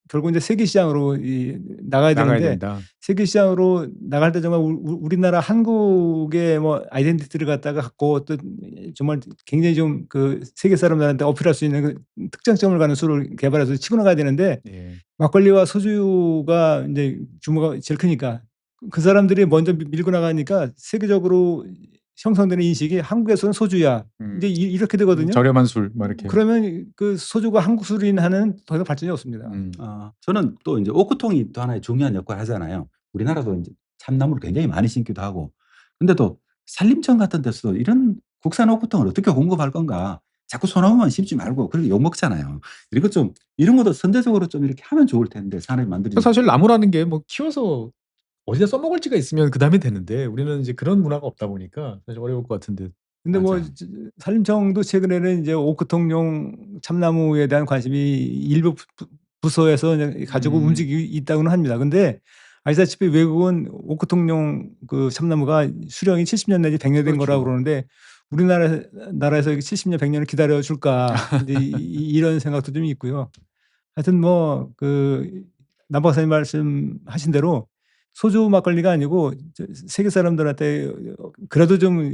결국 이제 세계 시장으로 나가야 나가야 되는데 된다. 세계 시장으로 나갈 때 정말 우리나라 한국의 뭐 아이덴티티를 갖고 또 정말 굉장히 좀 그 세계 사람들한테 어필할 수 있는 그 특장점을 가는 술을 개발해서 치고 나가야 되는데 예. 막걸리와 소주가 인제 규모가 제일 크니까 그 사람들이 먼저 밀고 나가니까 세계적으로 형성되는 인식이 '한국에서는 소주야.' 인제 이렇게 되거든요. 저렴한 술 막 이렇게. 그러면 그 소주가 한국 술인 한은 더 이상 발전이 없습니다. 저는 또 이제 오크통이 또 하나의 중요한 역할을 하잖아요. 우리나라도 이제 참나무를 굉장히 많이 심기도 하고. 근데 또 산림청 같은 데서도 이런 국산 오크통을 어떻게 공급할 건가. 자꾸 소나무만 심지 말고 그렇게 욕먹잖아요. 이런 것도 선제적으로 좀 이렇게 하면 좋을 텐데 산업이 만들어지면. 사실 나무라는 게 뭐 키워서 어디다 써먹을 지가 있으면 그다음에 되는데 우리는 이제 그런 문화가 없다 보니까 사실 어려울 것 같은데. 근데 뭐 맞아요. 산림청도 최근에는 이제 오크통용 참나무에 대한 관심이 일부 부서에서 이제 가지고 움직이고 있다고는 합니다. 근데 아시다시피 외국은 오크통용 그 참나무가 수령이 70년 내지 100년 된 거라고 그렇죠. 그러는데 우리나라에서 70년, 100년을 기다려 줄까 이제 이런 생각도 좀 있고요. 하여튼 뭐 남 박사님 말씀하신 대로 소주 막걸리가 아니고 세계 사람들한테 그래도 좀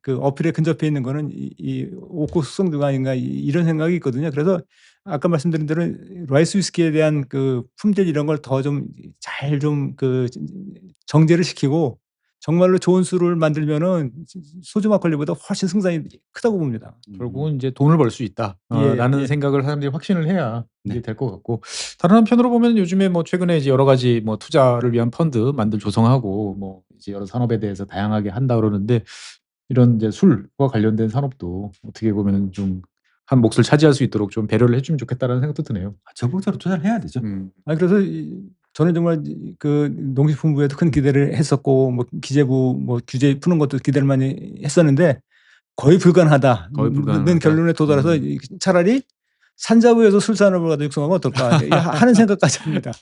그 어필에 근접해 있는 거는 이 옥고 숙성주가 아닌가 이런 생각이 있거든요. 그래서 아까 말씀드린 대로 라이스 위스키에 대한 그 품질 이런 걸 더 좀 잘 좀 정제를 시키고 정말로 좋은 술을 만들면은 소주 막걸리보다 훨씬 승산이 크다고 봅니다. 결국은 이제 돈을 벌 수 있다. 예. 라는 예. 생각을 사람들이 확신을 해야 네. 이제 될 것 같고. 다른 한편으로 보면 요즘에 뭐 최근에 이제 여러 가지 뭐 투자를 위한 펀드 조성하고 뭐 이제 여러 산업에 대해서 다양하게 한다 그러는데 이런 이제 술과 관련된 산업도 어떻게 보면은 좀 한 몫을 차지할 수 있도록 좀 배려를 해 주면 좋겠다라는 생각도 드네요. 적극적으로 투자를 해야 되죠. 그래서 저는 정말 그 농식품부에도 큰 기대를 했었고 뭐 기재부 뭐 규제 푸는 것도 기대를 많이 했었는데 거의 불가능하다는 거의 불가능하다. 결론에 도달해서 차라리 산자부에서 술산업을 갖다 육성하면 어떨까 하는 생각까지 합니다.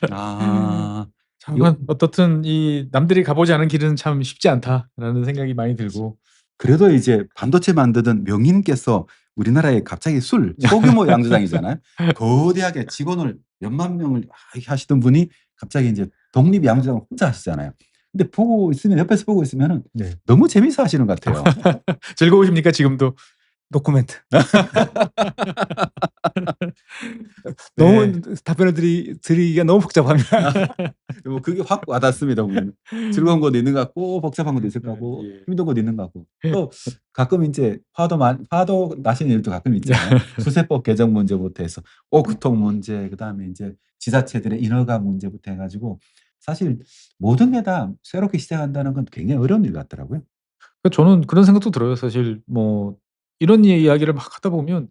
참 어떻든 이 남들이 가보지 않은 길은 참 쉽지 않다라는 생각이 많이 들고. 그래도 이제 반도체 만드던 명인께서 우리나라에 갑자기 소규모 양조장이잖아요. 거대하게 직원을 몇만 명을 하시던 분이 갑자기 이제 독립 양조장을 혼자 하시잖아요. 근데 옆에서 보고 있으면은 네. 너무 재밌어 하시는 것 같아요. 즐거우십니까 지금도? 노코멘트. 네. 너무 답변을 드리기가 너무 복잡합니다. 뭐 그게 확 와닿습니다. 보면. 즐거운 것도 있는 것 같고 복잡한 것도 있을 거고 힘든 것도 있는 것 같고 또 가끔 이제 화도 나시는 일도 가끔 있잖아요. 수세법 개정 문제부터 해서 오크통 문제, 그다음에 이제 지자체들의 인허가 문제부터 해가지고 사실 모든 게 다 새롭게 시작한다는 건 굉장히 어려운 일 같더라고요. 저는 그런 생각도 들어요. 사실 뭐 이런 이야기를 막 하다 보면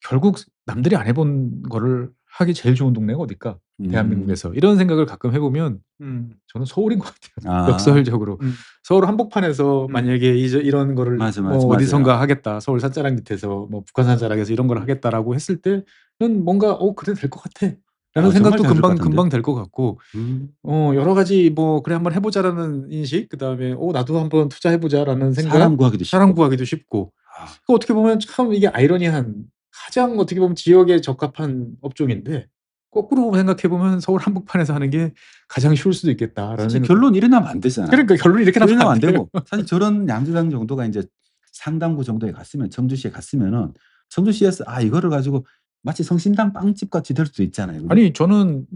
결국 남들이 안 해본 거를 하기 제일 좋은 동네가 어딜까? 대한민국에서. 이런 생각을 가끔 해보면 저는 서울인 것 같아요. 역설적으로. 서울 한복판에서 만약에 이런 거를 맞아, 뭐 어디선가 하겠다. 서울 산자락 밑에서 뭐 북한 산자락에서 이런 걸 하겠다라고 했을 때는 뭔가 그래 될 것 같아. 라는 생각도 금방 될 것 같고 여러 가지 뭐 그래 한번 해보자라는 인식, 그다음에 나도 한번 투자해보자라는 생각, 사람 구하기도 쉽고. 어떻게 보면 참 이게 아이러니한 가장 어떻게 보면 지역에 적합한 업종인데 거꾸로 생각해 보면 서울 한복판에서 하는 게 가장 쉬울 수도 있겠다라는 생각. 결론 이래 나면 안 되잖아요. 그러니까 결론 이렇게 나면 안 되고 사실 저런 양조장 정도가 이제 상당부 정도에 갔으면 청주시에 갔으면은 청주시에서 이거를 가지고 마치 성심당 빵집 같이 될 수도 있잖아요. 그죠? 아니 저는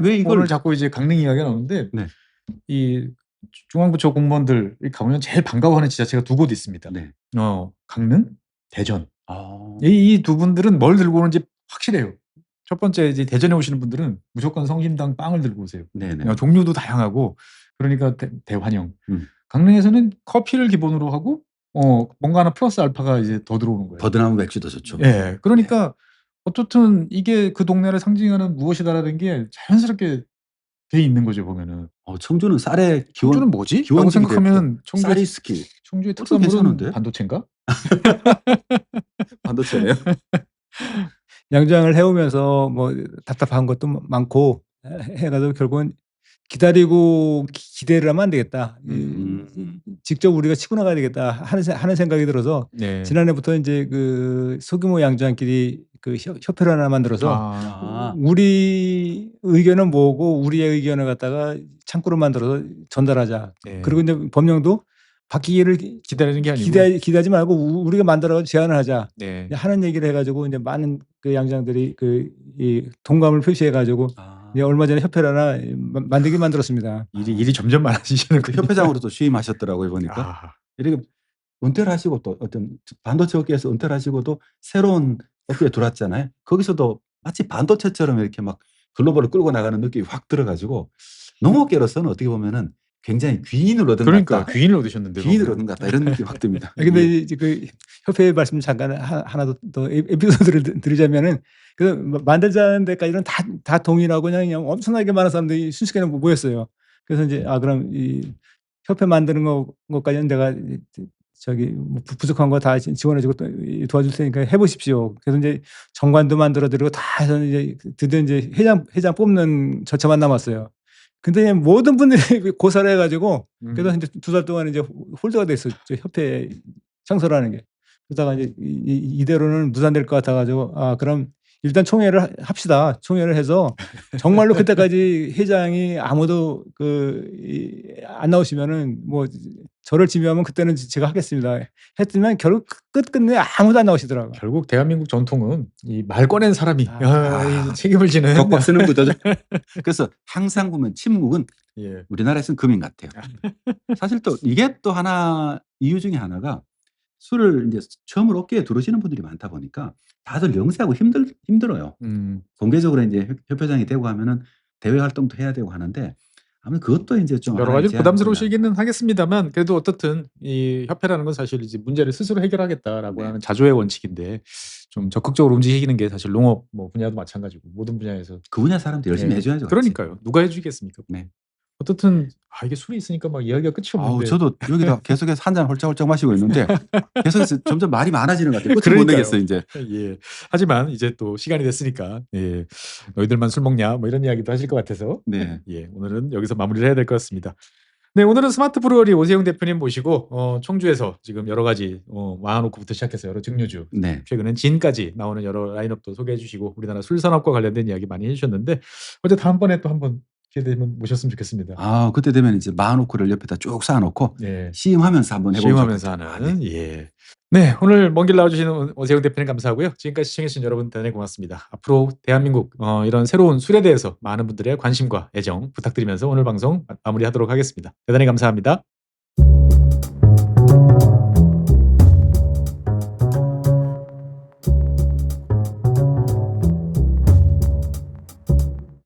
왜 이걸 오늘 자꾸 이제 강릉 이야기가 나오는데 네. 이 중앙부처 공무원들 가면 제일 반가워하는 지자체가 두 곳 있습니다. 네. 강릉, 대전. 이 두 분들은 뭘 들고 오는지 확실해요. 첫 번째 이제 대전에 오시는 분들은 무조건 성심당 빵을 들고 오세요. 네네. 종류도 다양하고 그러니까 대환영. 강릉에서는 커피를 기본으로 하고 뭔가 하나 플러스 알파가 이제 더 들어오는 거예요. 버드나무 맥주도 좋죠. 예. 그러니까 어쨌든 이게 그 동네를 상징하는 무엇이다라는 게 자연스럽게 돼 있는 거죠 보면은. 청주는 쌀에 청주는 뭐지? 라고 기원지기 됐고 생각하면 청주의 쌀이 스키. 청주의 그것도 특산물은 괜찮은데? 반도체인가? 반도체네요. 양조장을 해오면서 뭐 답답한 것도 많고 해가지고 결국은 기다리고 기대를 하면 안 되겠다. 직접 우리가 치고 나가야 되겠다 하는 생각이 들어서 네. 지난해부터 이제 그 소규모 양조장끼리 그 협회를 하나 만들어서 아. 우리 의견은 뭐고 우리의 의견을 갖다가 창구로 만들어서 전달하자. 네. 그리고 이제 법령도 바뀌기를 기다리는 게 아니고 기대하지 말고 우리가 만들어 제안을 하자. 네. 하는 얘기를 해가지고 이제 많은 그 양장들이 이 동감을 표시해가지고 이제 얼마 전에 협회를 하나 만들었습니다. 일이 점점 많아지시는 그 거예요. 협회장으로도 취임하셨더라고요 보니까. 이렇게 은퇴를 하시고 또 어떤 반도체 업계에서 은퇴를 하시고도 새로운 업계에 들어왔잖아요. 거기서도 마치 반도체처럼 이렇게 막 글로벌을 끌고 나가는 느낌이 확 들어가지고 농업계로서는 어떻게 보면은 굉장히 귀인을 얻은 것 그러니까 같다. 귀인을 얻으셨는데 귀인을 얻은 것 같다. 이런 느낌이 확 듭니다. 근데 이제 그 협회 말씀 잠깐 하나 더 에피소드를 드리자면은 그 만들자는 데까지는 다 동일하고 그냥 엄청나게 많은 사람들이 순식간에 모였어요. 그래서 이제 그럼 이 협회 만드는 것까지는 내가 저기 뭐 부족한 거 다 지원해주고 또 도와줄 테니까 해보십시오. 그래서 이제 정관도 만들어드리고 다 해서 이제 드디어 이제 회장 뽑는 절차만 남았어요. 근데 모든 분들이 고사를 해가지고 그래서 이제 2달 동안 이제 홀드가 됐어요. 협회 창설하는 게. 그러다가 이제 이대로는 무산될 것 같아가지고 그럼 일단 총회를 합시다. 총회를 해서 정말로 그때까지 회장이 아무도 안 나오시면은 뭐 저를 지명하면 그때는 제가 하겠습니다. 했더니 결국 끝끝내 아무도 안 나오시더라고요. 결국 대한민국 전통은 이 말 꺼낸 사람이 이 책임을 지는 벽박 쓰는 구조죠. 그래서 항상 보면 침묵은 예. 우리나라에서는 금인 것 같아요. 사실 또 이게 또 하나 이유 중에 하나가 술을 이제 처음으로 업계에 들어오시는 분들이 많다 보니까 다들 영세하고 힘들어요. 공개적으로 이제 협회장이 되고 하면은 대외 활동도 해야 되고 하는데 아무튼 그것도 이제 좀 여러 하나의 가지 제한이 부담스러우시기는 하겠습니다만 그래도 어떻든 이 협회라는 건 사실 이제 문제를 스스로 해결하겠다라고 하는 자조의 원칙인데 좀 적극적으로 움직이는 게 사실 농업 뭐 분야도 마찬가지고 모든 분야에서 그 분야 사람들 열심히 해줘야죠. 같이. 그러니까요. 누가 해주겠습니까? 네. 어떻든 이게 술이 있으니까 막 이야기가 끝이 없는데. 저도 여기다 계속해서 한 잔 홀짝홀짝 마시고 있는데 계속해서 점점 말이 많아지는 것 같아요. 끝을 못 내겠어 이제. 예. 하지만 이제 또 시간이 됐으니까 예. 너희들만 술 먹냐 뭐 이런 이야기도 하실 것 같아서 네. 예. 오늘은 여기서 마무리를 해야 될 것 같습니다. 네, 오늘은 스마트 브루어리 오세용 대표님 모시고 청주에서 지금 여러 가지 마하노크부터 시작해서 여러 증류주, 네. 최근엔 진까지 나오는 여러 라인업도 소개해 주시고 우리나라 술 산업과 관련된 이야기 많이 해주셨는데 어제 다음번에 또 한번 기회 되면 모셨으면 좋겠습니다. 그때 되면 이제 마하노크를 옆에다 쭉 쌓아놓고 예. 시음하면서 한번 해보죠. 시음하면서 하는 예. 네, 오늘 먼 길 나와주시는 오세용 대표님 감사하고요. 지금까지 시청해주신 여러분 대단히 고맙습니다. 앞으로 대한민국 이런 새로운 술에 대해서 많은 분들의 관심과 애정 부탁드리면서 오늘 방송 마무리하도록 하겠습니다. 대단히 감사합니다.